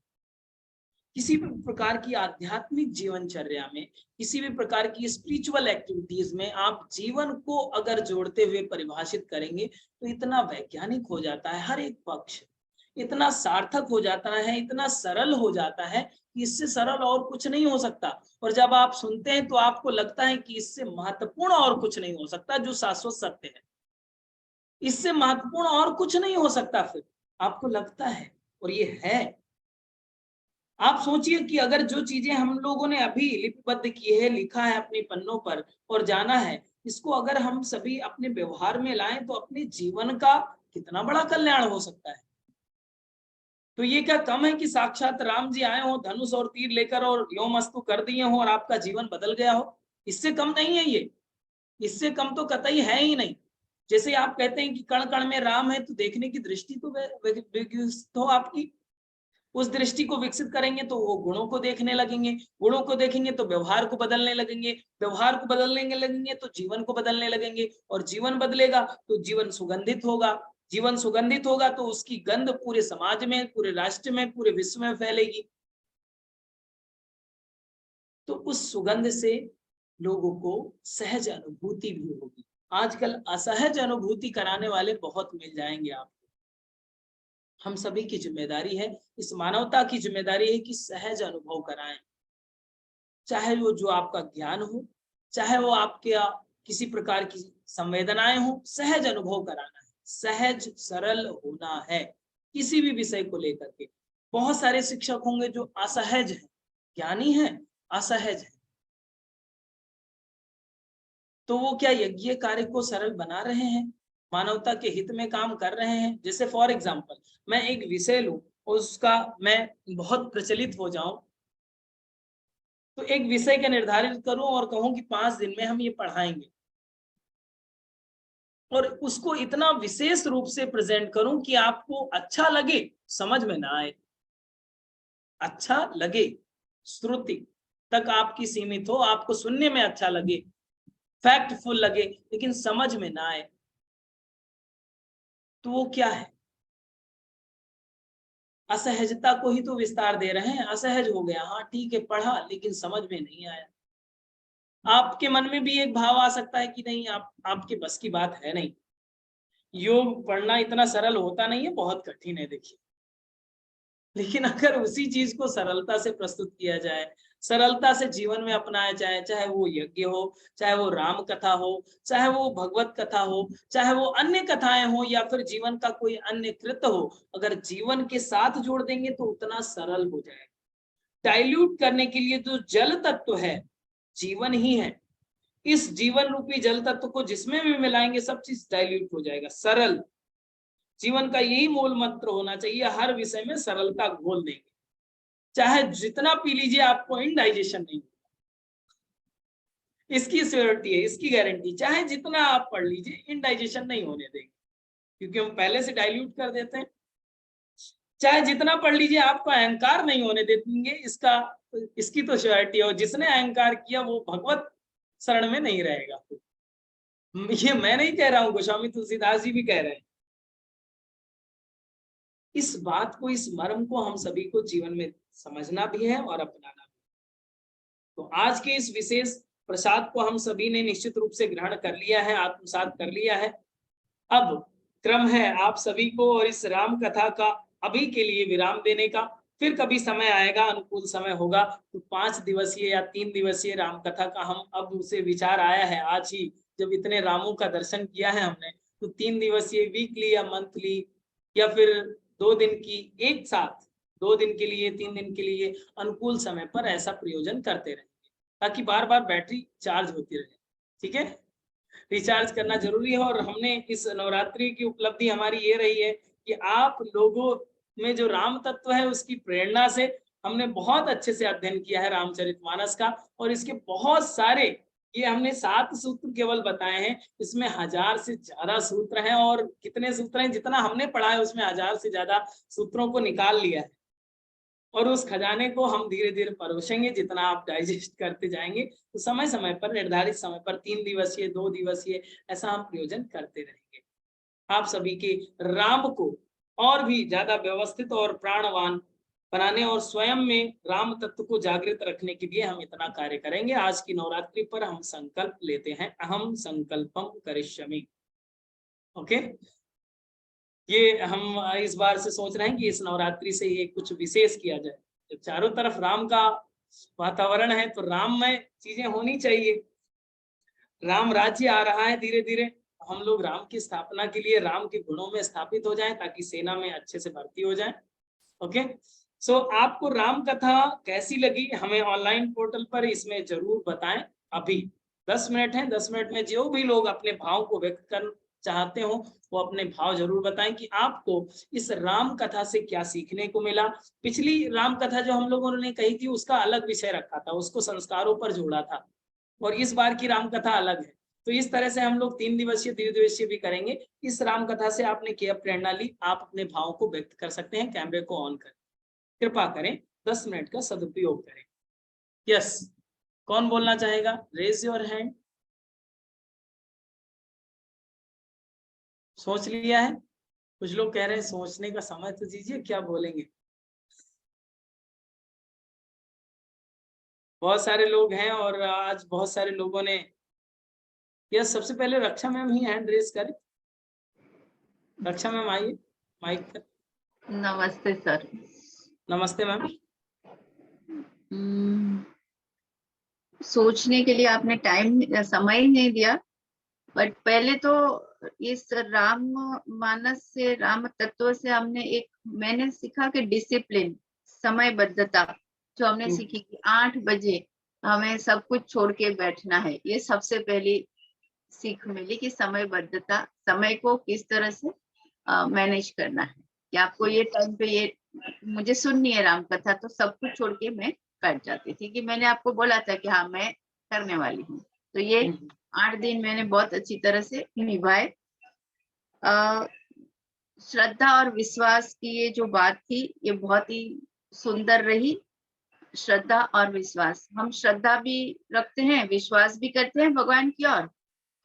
S1: किसी भी प्रकार की आध्यात्मिक जीवनचर्या में, किसी भी प्रकार की स्पिरिचुअल एक्टिविटीज में आप जीवन को अगर जोड़ते हुए परिभाषित करेंगे, तो इतना वैज्ञानिक हो जाता है हर एक पक्ष, इतना सार्थक हो जाता है, इतना सरल हो जाता है कि इससे सरल और कुछ नहीं हो सकता। और जब आप सुनते हैं तो आपको लगता है कि इससे महत्वपूर्ण और कुछ नहीं हो सकता, जो शाश्वत सत्य है, इससे महत्वपूर्ण और कुछ नहीं हो सकता, फिर आपको लगता है, और ये है। आप सोचिए कि अगर जो चीजें हम लोगों ने अभी लिपिबद्ध की है, लिखा है अपने पन्नों पर और जाना है, इसको अगर हम सभी अपने व्यवहार में लाएं, तो अपने जीवन का कितना बड़ा कल्याण हो सकता है। तो ये क्या कम है कि साक्षात राम जी आए हो धनुष और तीर लेकर और योमस्तु कर दिए हो और आपका जीवन बदल गया हो? इससे कम नहीं है ये, इससे कम तो कतई है ही नहीं। जैसे आप कहते हैं कि कण कण में राम है, तो देखने की दृष्टि तो विकसित हो आपकी, उस दृष्टि को विकसित करेंगे तो वो गुणों को देखने लगेंगे, गुणों को देखेंगे तो व्यवहार को बदलने लगेंगे, व्यवहार को बदलने लगेंगे तो जीवन को बदलने लगेंगे, और जीवन बदलेगा तो जीवन सुगंधित होगा, जीवन सुगंधित होगा तो उसकी गंध पूरे समाज में, पूरे राष्ट्र में, पूरे विश्व में फैलेगी। तो उस सुगंध से लोगों को सहज अनुभूति भी होगी। आजकल असहज अनुभूति कराने वाले बहुत मिल जाएंगे आपको। हम सभी की जिम्मेदारी है, इस मानवता की जिम्मेदारी है कि सहज अनुभव कराएं, चाहे वो जो आपका ज्ञान हो, चाहे वो आपके किसी प्रकार की संवेदनाएं हो, सहज अनुभव कराना है, सहज सरल होना है किसी भी विषय को लेकर के। बहुत सारे शिक्षक होंगे जो असहज हैं, ज्ञानी हैं, असहज हैं, तो वो क्या यज्ञ कार्य को सरल बना रहे हैं, मानवता के हित में काम कर रहे हैं? जैसे फॉर एग्जाम्पल मैं एक विषय लूं, उसका मैं बहुत प्रचलित हो जाऊं, तो एक विषय का निर्धारित करूं और कहूं कि 5 दिन में हम ये पढ़ाएंगे, और उसको इतना विशेष रूप से प्रेजेंट करूं कि आपको अच्छा लगे, समझ में ना आए, अच्छा लगे, श्रुति तक आपकी सीमित हो, आपको सुनने में अच्छा लगे, फैक्टफुल लगे, लेकिन समझ में ना आए, तो वो क्या है? असहजता को ही तो विस्तार दे रहे हैं। असहज हो गया, हाँ ठीक है, पढ़ा लेकिन समझ में नहीं आया। आपके मन में भी एक भाव आ सकता है कि नहीं, आपके बस की बात है नहीं, योग पढ़ना इतना सरल होता नहीं है, बहुत कठिन है। देखिए, लेकिन अगर उसी चीज को सरलता से प्रस्तुत किया जाए, सरलता से जीवन में अपनाया जाए, चाहे वो यज्ञ हो, चाहे वो राम कथा हो, चाहे वो भगवत कथा हो, चाहे वो अन्य कथाएं हो, या फिर जीवन का कोई अन्य कृत्य हो, अगर जीवन के साथ जोड़ देंगे तो उतना सरल हो जाएगा। डाइल्यूट करने के लिए जो जल तत्व है, जीवन ही है, इस जीवन रूपी जल तत्व को जिसमें भी मिलाएंगे सब चीज डाइल्यूट हो जाएगा। सरल जीवन का यही मूल मंत्र होना चाहिए, हर विषय में सरलता घोल देंगे। चाहे जितना पी लीजिए, आपको इनडाइजेशन नहीं, इसकी श्योरिटी है, इसकी गारंटी। चाहे जितना आप पढ़ लीजिए, इनडाइजेशन नहीं होने देंगे, क्योंकि हम पहले से डाइल्यूट कर देते हैं। चाहे जितना पढ़ लीजिए, आपको अहंकार नहीं होने देंगे, इसकी तो श्योरिटी है। और जिसने अहंकार किया वो भगवत शरण में नहीं रहेगा। ये मैं नहीं कह रहा हूं, गोस्वामी तुलसीदास जी भी कह रहे हैं। इस बात को, इस मर्म को हम सभी को जीवन में समझना भी है और अपनाना भी। तो आज के इस विशेष प्रसाद को हम सभी ने निश्चित रूप से ग्रहण कर लिया है, आत्मसात कर लिया है। अब क्रम है आप सभी को और इस राम कथा का अभी के लिए विराम देने का। फिर कभी समय आएगा, अनुकूल समय होगा, तो 5 दिवसीय या 3 दिवसीय राम कथा का हम अब उसे विचार आया है आज ही, जब इतने रामों का दर्शन किया है हमने, तो 3 दिवसीय वीकली या मंथली या फिर 2 दिन की एक साथ, 2 दिन के लिए, 3 दिन के लिए अनुकूल समय पर ऐसा प्रयोजन करते रहेंगे, ताकि बार बार बैटरी चार्ज होती रहे। ठीक है, रिचार्ज करना जरूरी है। और हमने इस नवरात्रि की उपलब्धि हमारी ये रही है कि आप लोगों में जो राम तत्व है, उसकी प्रेरणा से हमने बहुत अच्छे से अध्ययन किया है रामचरितमानस का। और इसके बहुत सारे, ये हमने 7 सूत्र केवल बताए हैं, इसमें 1000 से ज्यादा सूत्र हैं। और कितने सूत्र हैं, जितना हमने पढ़ा है उसमें 1000 से ज्यादा सूत्रों को निकाल लिया है। और उस खजाने को हम धीरे धीरे परोसेंगे, जितना आप डाइजेस्ट करते जाएंगे, तो समय समय पर, निर्धारित समय पर, 3 दिवसीय, 2 दिवसीय, ऐसा हम प्रयोजन करते रहेंगे। आप सभी के राम को और भी ज्यादा व्यवस्थित और प्राणवान बनाने और स्वयं में राम तत्व को जागृत रखने के लिए हम इतना कार्य करेंगे। आज की नवरात्रि पर हम संकल्प लेते हैं, अहम संकल्पम करिष्यामि। ओके, ये हम इस बार से सोच रहे हैं कि इस नवरात्रि से ये कुछ विशेष किया जाए। जब चारों तरफ राम का वातावरण है, तो राममय चीजें होनी चाहिए। राम राज्य आ रहा है धीरे धीरे, हम लोग राम की स्थापना के लिए राम के गुणों में स्थापित हो जाएं, ताकि सेना में अच्छे से भर्ती हो जाएं। ओके, सो आपको राम कथा कैसी लगी, हमें ऑनलाइन पोर्टल पर इसमें जरूर बताएं। अभी 10 मिनट है, 10 मिनट में जो भी लोग अपने भाव को व्यक्त कर चाहते हो, वो अपने भाव जरूर बताएं कि आपको इस राम कथा से क्या सीखने को मिला। पिछली राम कथा जो हम लोगों ने कही थी, उसका अलग विषय रखा था, उसको संस्कारों पर जोड़ा था, और इस बार की राम कथा अलग है। तो इस तरह से हम लोग 3 दिवसीय, 3 दिवसीय भी करेंगे। इस राम कथा से आपने क्या प्रेरणा ली, आप अपने भाव को व्यक्त कर सकते हैं। कैमरे को ऑन करें, कृपा करें, 10 मिनट का सदुपयोग करें। यस, कौन बोलना चाहेगा, रेज योर हैंड। सोच लिया है? कुछ लोग कह रहे हैं सोचने का समय तो दीजिए, क्या बोलेंगे। बहुत सारे लोग हैं और आज बहुत सारे लोगों ने, यस, सबसे पहले रक्षा मैम ही हैंड रेज करें। रक्षा मैम आइए माइक पर।
S2: नमस्ते सर।
S1: नमस्ते मैम।
S2: सोचने के लिए आपने समय ही नहीं दिया, बट पहले तो इस राम मानस से, राम तत्व से मैंने सीखा कि डिसिप्लिन, समयबद्धता जो हमने सीखी कि 8 बजे हमें सब कुछ छोड़ के बैठना है। ये सबसे पहली सीख मिली कि समयबद्धता, समय को किस तरह से मैनेज करना है, कि आपको ये टाइम पे ये मुझे सुननी है राम कथा, तो सब कुछ छोड़ के मैं बैठ जाती थी। कि मैंने आपको बोला था कि हाँ मैं करने वाली हूँ, तो ये 8 दिन मैंने बहुत अच्छी तरह से निभाए। श्रद्धा और विश्वास की ये जो बात थी, ये बहुत ही सुंदर रही। श्रद्धा और विश्वास, हम श्रद्धा भी रखते हैं, विश्वास भी करते हैं भगवान की ओर,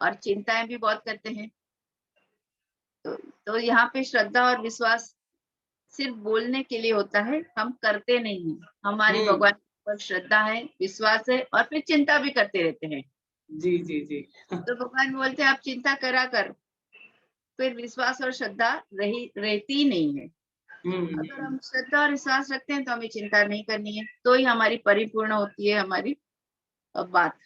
S2: और चिंताएं भी बहुत करते हैं। तो यहाँ पे श्रद्धा और विश्वास सिर्फ बोलने के लिए होता है, हम करते नहीं हैं। हमारी भगवान पर श्रद्धा है, विश्वास है, और फिर चिंता भी करते रहते हैं।
S1: जी जी जी।
S2: तो भगवान बोलते हैं आप चिंता करा कर, फिर विश्वास और श्रद्धा रहती ही नहीं है। अगर हम श्रद्धा और विश्वास रखते हैं तो हमें चिंता नहीं करनी है, तो ही हमारी परिपूर्ण होती है हमारी बात।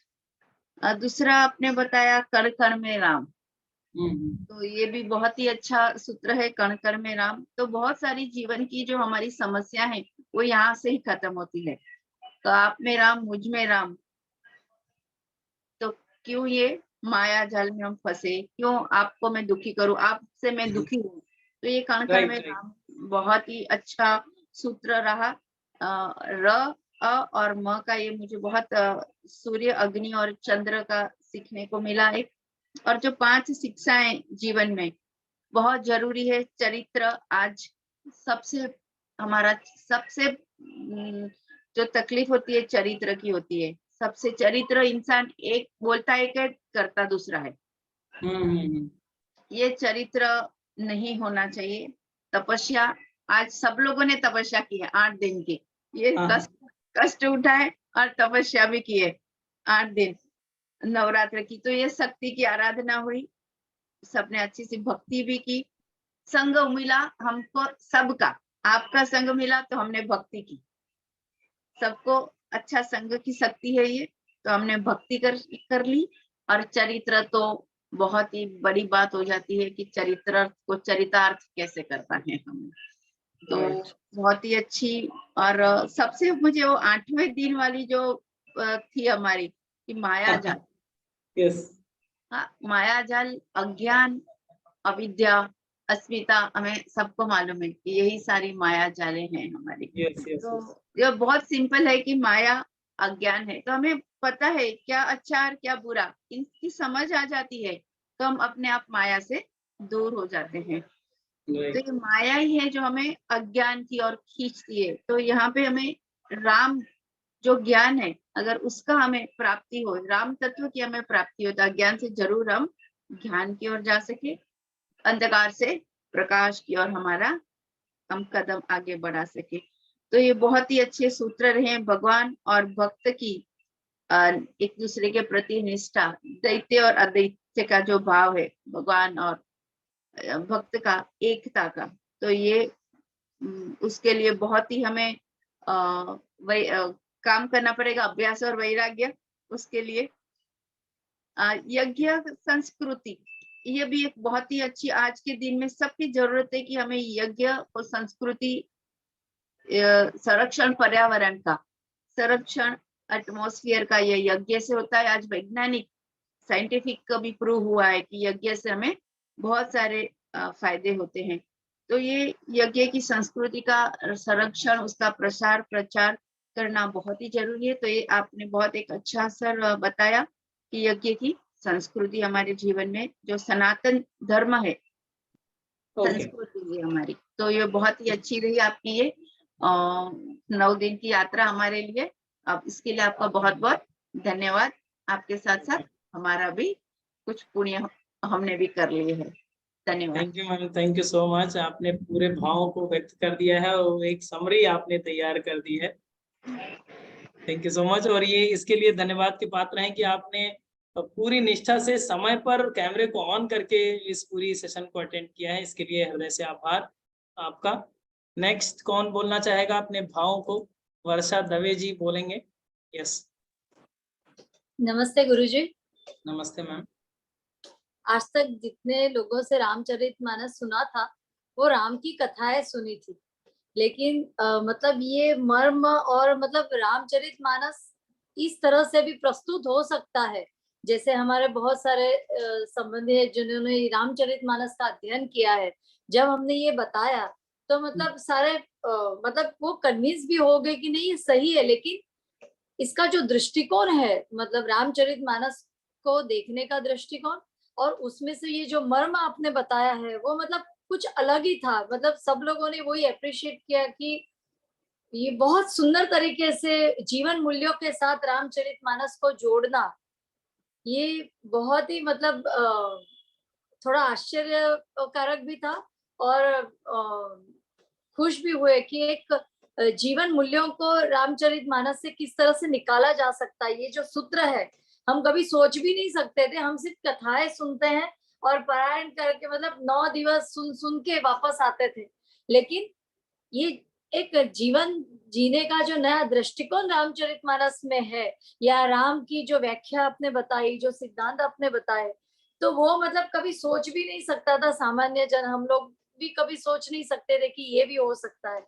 S2: दूसरा आपने बताया कण कण में राम, तो ये भी बहुत ही अच्छा सूत्र है, कण कण में राम। तो बहुत सारी जीवन की जो हमारी समस्या है वो यहाँ से ही खत्म होती है। तो आप में राम, मुझ में राम, तो क्यों ये माया जाल में हम फंसे, क्यों आपको मैं दुखी करूं, आपसे मैं दुखी हूँ। तो ये कण कण में राम बहुत ही अच्छा सूत्र रहा। र अ और म का ये मुझे बहुत सूर्य, अग्नि और चंद्र का सीखने को मिला है। और जो 5 शिक्षाएं जीवन में बहुत जरूरी है। चरित्र आज सबसे हमारा सबसे जो तकलीफ होती है चरित्र की होती है। सबसे चरित्र इंसान एक बोलता है, एक करता दूसरा है। ये चरित्र नहीं होना चाहिए। तपस्या, आज सब लोगों ने तपस्या की है 8 दिन की, ये कष्ट उठाए और तपस्या भी की है 8 दिन नवरात्र की। तो ये शक्ति की आराधना हुई, सबने अच्छी सी भक्ति भी की। संग मिला हमको सबका, आपका संग मिला तो हमने भक्ति की। सबको अच्छा संग की शक्ति है ये, तो हमने भक्ति कर ली। और चरित्र तो बहुत ही बड़ी बात हो जाती है कि चरित्र को चरितार्थ कैसे करता है हम। तो बहुत ही अच्छी। और सबसे मुझे वो 8वें दिन वाली जो थी हमारी कि माया जाल।
S1: यस,
S2: माया जाल, अज्ञान, अविद्या, अस्मिता, हमें सबको मालूम है कि यही सारी माया जाले हैं हमारी। तो ये बहुत सिंपल है कि माया अज्ञान है, तो हमें पता है क्या अच्छा और क्या बुरा, इनकी समझ आ जाती है तो हम अपने आप माया से दूर हो जाते हैं। तो ये माया ही है जो हमें अज्ञान की ओर खींचती है। तो यहाँ पे हमें राम जो ज्ञान है, अगर उसका हमें प्राप्ति हो, राम तत्व की हमें प्राप्ति हो, तो अज्ञान से जरूर हम ज्ञान की ओर जा सके, अंधकार से प्रकाश की ओर हमारा हम कदम आगे बढ़ा सके। तो ये बहुत ही अच्छे सूत्र रहे भगवान और भक्त की एक दूसरे के प्रति निष्ठा, दैत्य और अदैत्य का जो भाव है, भगवान और भक्त का एकता का। तो ये उसके लिए बहुत ही हमें काम करना पड़ेगा, अभ्यास और वैराग्य उसके लिए। यज्ञ संस्कृति, ये भी एक बहुत ही अच्छी आज के दिन में सबकी जरूरत है कि हमें यज्ञ और संस्कृति, संरक्षण, पर्यावरण का संरक्षण, एटमॉस्फेयर का ये यज्ञ से होता है। आज वैज्ञानिक साइंटिफिक का भी प्रूव हुआ है कि यज्ञ से हमें बहुत सारे फायदे होते हैं। तो ये यज्ञ की संस्कृति का संरक्षण, उसका प्रसार प्रचार करना बहुत ही जरूरी है। तो ये आपने बहुत एक अच्छा सर बताया कि यज्ञ की संस्कृति हमारे जीवन में जो सनातन धर्म है, संस्कृति है हमारी, तो ये बहुत ही अच्छी रही आपकी ये 9 दिन की यात्रा हमारे लिए। अब इसके लिए आपका बहुत बहुत धन्यवाद। आपके साथ साथ हमारा भी कुछ पुण्य हमने भी कर लिए है। धन्यवाद।
S1: Thank you ma'am, thank you so much. आपने पूरे भावों को व्यक्त कर दिया है और एक समरी आपने तैयार कर दी है। Thank you so much. और ये इसके लिए धन्यवाद के पात्र हैं कि आपने पूरी निष्ठा से समय पर कैमरे को ऑन करके इस पूरी सेशन को अटेंड किया है। इसके लिए हृदय से आभार आपका। नेक्स्ट कौन बोलना चाहेगा अपने भावों को? वर्षा दवे जी बोलेंगे। यस।
S3: नमस्ते गुरुजी।
S1: नमस्ते मैम।
S3: आज तक जितने लोगों से रामचरितमानस सुना था वो राम की कथाएं सुनी थी, लेकिन मतलब ये मर्म और मतलब रामचरितमानस इस तरह से भी प्रस्तुत हो सकता है, जैसे हमारे बहुत सारे संबंधी है जिन्होंने रामचरितमानस का अध्ययन किया है। जब हमने ये बताया तो मतलब सारे मतलब वो कन्विंस भी हो गए कि नहीं ये सही है, लेकिन इसका जो दृष्टिकोण है, मतलब रामचरितमानस को देखने का दृष्टिकोण और उसमें से ये जो मर्म आपने बताया है वो मतलब कुछ अलग ही था। मतलब सब लोगों ने वही अप्रिशिएट किया कि ये बहुत सुंदर तरीके से जीवन मूल्यों के साथ रामचरितमानस को जोड़ना, ये बहुत ही मतलब थोड़ा आश्चर्यकारक भी था और खुश भी हुए कि एक जीवन मूल्यों को रामचरितमानस से किस तरह से निकाला जा सकता है। ये जो सूत्र है हम कभी सोच भी नहीं सकते थे। हम सिर्फ कथाएं सुनते हैं और पारायण करके मतलब 9 दिवस सुन सुन के वापस आते थे, लेकिन ये एक जीवन जीने का जो नया दृष्टिकोण रामचरितमानस में है, या राम की जो व्याख्या आपने बताई, जो सिद्धांत आपने बताए, तो वो मतलब कभी सोच भी नहीं सकता था सामान्य जन। हम लोग भी कभी सोच नहीं सकते थे कि ये भी हो सकता है।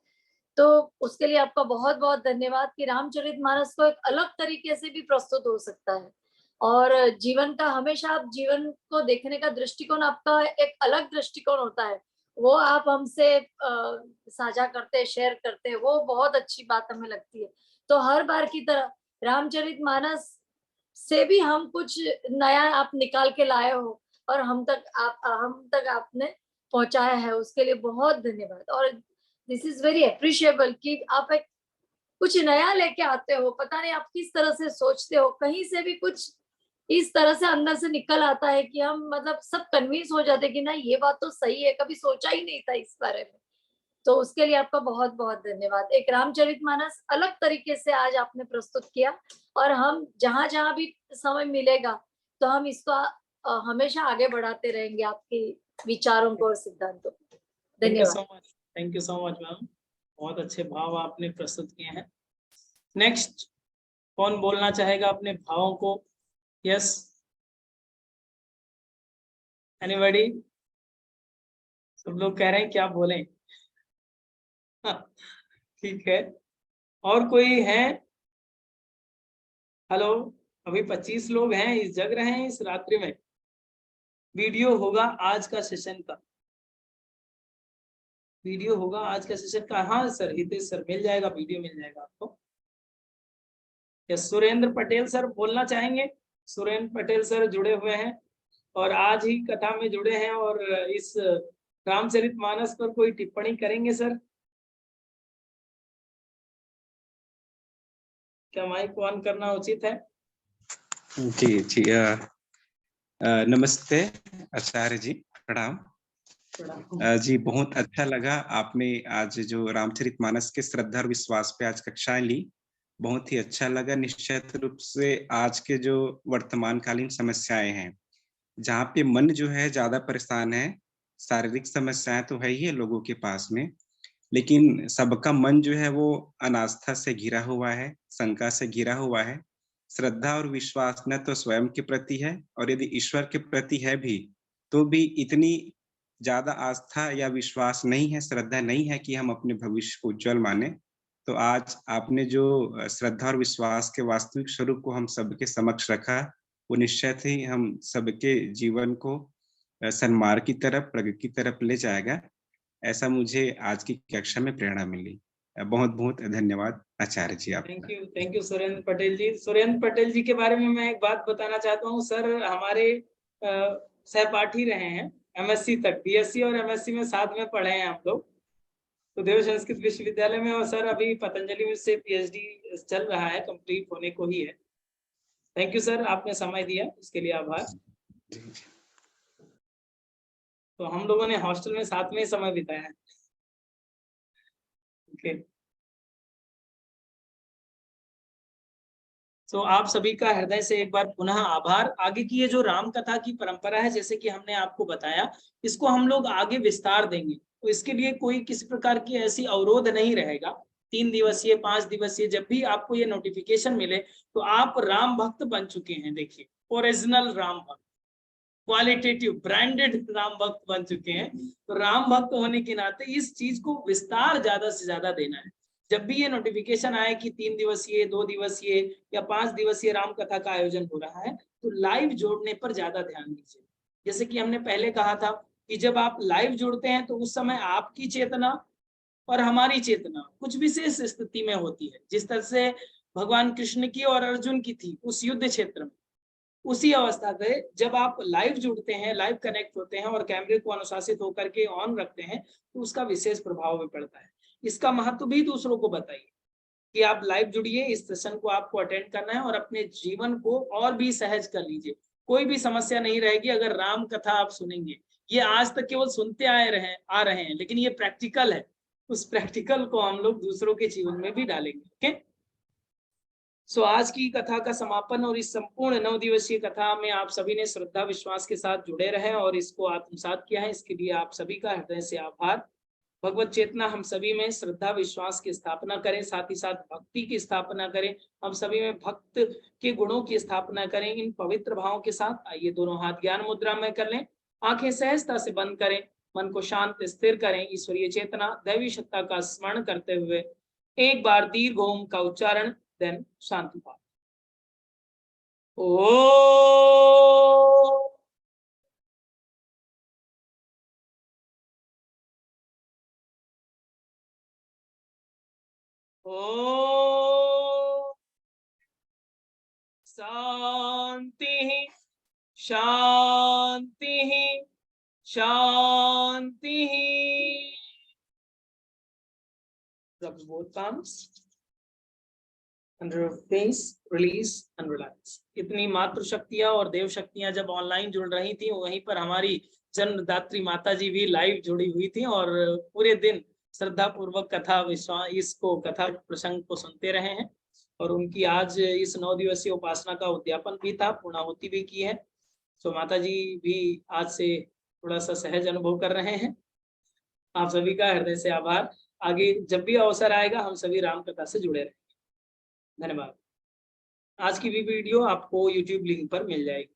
S3: तो उसके लिए आपका बहुत बहुत धन्यवाद कि रामचरितमानस को एक अलग तरीके से भी प्रस्तुत हो सकता है, और जीवन का हमेशा आप जीवन को देखने का दृष्टिकोण आपका एक अलग दृष्टिकोण होता है, वो आप हमसे साझा करते हैं, शेयर करते हैं, वो बहुत अच्छी बात हमें लगती है। तो हर बार की तरह रामचरितमानस से भी हम कुछ नया आप निकाल के लाए हो और हम तक आपने पहुंचाया है, उसके लिए बहुत धन्यवाद। और दिस इज वेरी अप्रिशिएबल कि आप एक कुछ नया लेके आते हो। पता नहीं आप किस तरह से सोचते हो, कहीं से भी कुछ इस तरह से अंदर से निकल आता है कि हम मतलब सब कन्विंस हो जाते कि ना ये बात तो सही है, कभी सोचा ही नहीं था इस बारे में। तो उसके लिए आपका बहुत बहुत धन्यवाद। एक रामचरितमानस अलग तरीके से आज आपने प्रस्तुत किया, और हम जहां जहां भी समय मिलेगा तो हम इसको हमेशा आगे बढ़ाते रहेंगे, आपके विचारों को और सिद्धांतों को। धन्यवाद।
S1: Thank you so much ma'am, बहुत अच्छे भाव आपने प्रस्तुत किए हैं। नेक्स्ट कौन बोलना चाहेगा अपने भावों को? Yes, anybody? सब लोग कह रहे हैं क्या बोलें। ठीक है, और कोई है? हेलो, अभी 25 लोग हैं, इस जग रहे हैं इस रात्रि में। वीडियो होगा आज का सेशन का, वीडियो होगा आज का सेशन का। हाँ सर, हितेश सर, मिल जाएगा, वीडियो मिल जाएगा आपको। यस, सुरेंद्र पटेल सर बोलना चाहेंगे? सुरेंद्र पटेल सर जुड़े हुए हैं और आज ही कथा में जुड़े हैं, और इस रामचरितमानस पर कोई टिप्पणी करेंगे सर? क्या माइक ऑन करना उचित है?
S4: जी जी, नमस्ते आचार्य जी, प्रणाम। जी, बहुत अच्छा लगा आपने आज जो रामचरितमानस के श्रद्धा और विश्वास पे आज कक्षाएं ली, बहुत ही अच्छा लगा। निश्चित रूप से आज के जो वर्तमानकालीन समस्याएं हैं, जहाँ पे मन जो है ज्यादा परेशान है, शारीरिक समस्याएं तो है ही है लोगों के पास में, लेकिन सबका मन जो है वो अनास्था से घिरा हुआ है, शंका से घिरा हुआ है। श्रद्धा और विश्वास न तो स्वयं के प्रति है, और यदि ईश्वर के प्रति है भी, तो भी इतनी ज्यादा आस्था या विश्वास नहीं है, श्रद्धा नहीं है कि हम अपने भविष्य को उज्जवल माने। तो आज आपने जो श्रद्धा और विश्वास के वास्तविक स्वरूप को हम सबके समक्ष रखा, वो निश्चित ही हम सबके जीवन को सन्मार्ग की तरफ, प्रगति की तरफ ले जाएगा। ऐसा मुझे आज की कक्षा में प्रेरणा मिली। बहुत बहुत धन्यवाद आचार्य जी आप।
S1: थैंक यू सुरेंद्र पटेल जी। सुरेंद्र पटेल जी के बारे में मैं एक बात बताना चाहता हूँ। सर हमारे सहपाठी रहे हैं, एमएससी तक, बीएससी और एमएससी में साथ में पढ़े हैं हम लोग, तो देव संस्कृत विश्वविद्यालय में। और सर अभी पतंजलि में से पीएचडी चल रहा है, कंप्लीट होने को ही है। थैंक यू सर, आपने समय दिया, इसके लिए आभार। तो हम लोगों ने हॉस्टल में साथ में समय बिताया है। ओके, तो आप सभी का हृदय से एक बार पुनः आभार। आगे की ये जो राम कथा की परंपरा है, जैसे कि हमने आपको बताया, इसको हम लोग आगे विस्तार देंगे। तो इसके लिए कोई किसी प्रकार की ऐसी अवरोध नहीं रहेगा। 3 दिवसीय, 5 दिवसीय, जब भी आपको ये नोटिफिकेशन मिले तो आप राम भक्त बन चुके हैं। देखिए, ओरिजिनल राम भक्त, क्वालिटेटिव ब्रांडेड राम भक्त बन चुके हैं। तो राम भक्त होने के नाते इस चीज को विस्तार ज्यादा से ज्यादा देना है। जब भी ये नोटिफिकेशन आए कि 3 दिवसीय, 2 दिवसीय या 5 दिवसीय राम कथा का आयोजन हो रहा है, तो लाइव जोड़ने पर ज्यादा ध्यान दीजिए। जैसे कि हमने पहले कहा था कि जब आप लाइव जोड़ते हैं तो उस समय आपकी चेतना और हमारी चेतना कुछ विशेष स्थिति में होती है। जिस तरह से भगवान कृष्ण की और अर्जुन की थी उस युद्ध क्षेत्र में, उसी अवस्था पे जब आप लाइव जुड़ते हैं, लाइव कनेक्ट होते हैं और कैमरे को अनुशासित होकर के ऑन रखते हैं, तो उसका विशेष प्रभाव भी पड़ता है। इसका महत्व भी दूसरों को बताइए कि आप लाइव जुड़िए, इस सेशन को आपको अटेंड करना है और अपने जीवन को और भी सहज कर लीजिए। कोई भी समस्या नहीं रहेगी अगर राम कथा आप सुनेंगे। ये आज तक केवल सुनते आ रहे हैं, लेकिन ये प्रैक्टिकल है। उस प्रैक्टिकल को हम लोग दूसरों के जीवन में भी डालेंगे। ओके, सो आज की कथा का समापन और इस संपूर्ण 9 दिवसीय कथा में आप सभी ने श्रद्धा विश्वास के साथ जुड़े रहे और इसको आत्मसात किया है, इसके लिए आप सभी का हृदय से आभार। भगवत चेतना हम सभी में श्रद्धा विश्वास की स्थापना करें, साथ ही साथ भक्ति की स्थापना करें, हम सभी में भक्त के गुणों की स्थापना करें। इन पवित्र भावों के साथ आइए दोनों हाथ ज्ञान मुद्रा में कर लें, आंखें सहजता से बंद करें, मन को शांत स्थिर करें। ईश्वरीय चेतना दैवी सत्ता का स्मरण करते हुए एक बार दीर्घ ओम का उच्चारण, देन शांति पाठ। ओ शांति शांति शांति। Rub both palms under your face, release and relax. इतनी मातृ शक्तियां और देव शक्तियां जब ऑनलाइन जुड़ रही थी, वहीं पर हमारी जन्मदात्री माता जी भी लाइव जुड़ी हुई थी और पूरे दिन श्रद्धा पूर्वक कथा विश्वास इसको कथा प्रसंग को सुनते रहे हैं। और उनकी आज इस 9 दिवसीय उपासना का उद्यापन भी था, पूर्णाहुति भी की है। तो माता जी भी आज से थोड़ा सा सहज अनुभव कर रहे हैं। आप सभी का हृदय से आभार। आगे जब भी अवसर आएगा हम सभी राम कथा से जुड़े रहेंगे। धन्यवाद। आज की भी वीडियो आपको YouTube लिंक पर मिल जाएगी।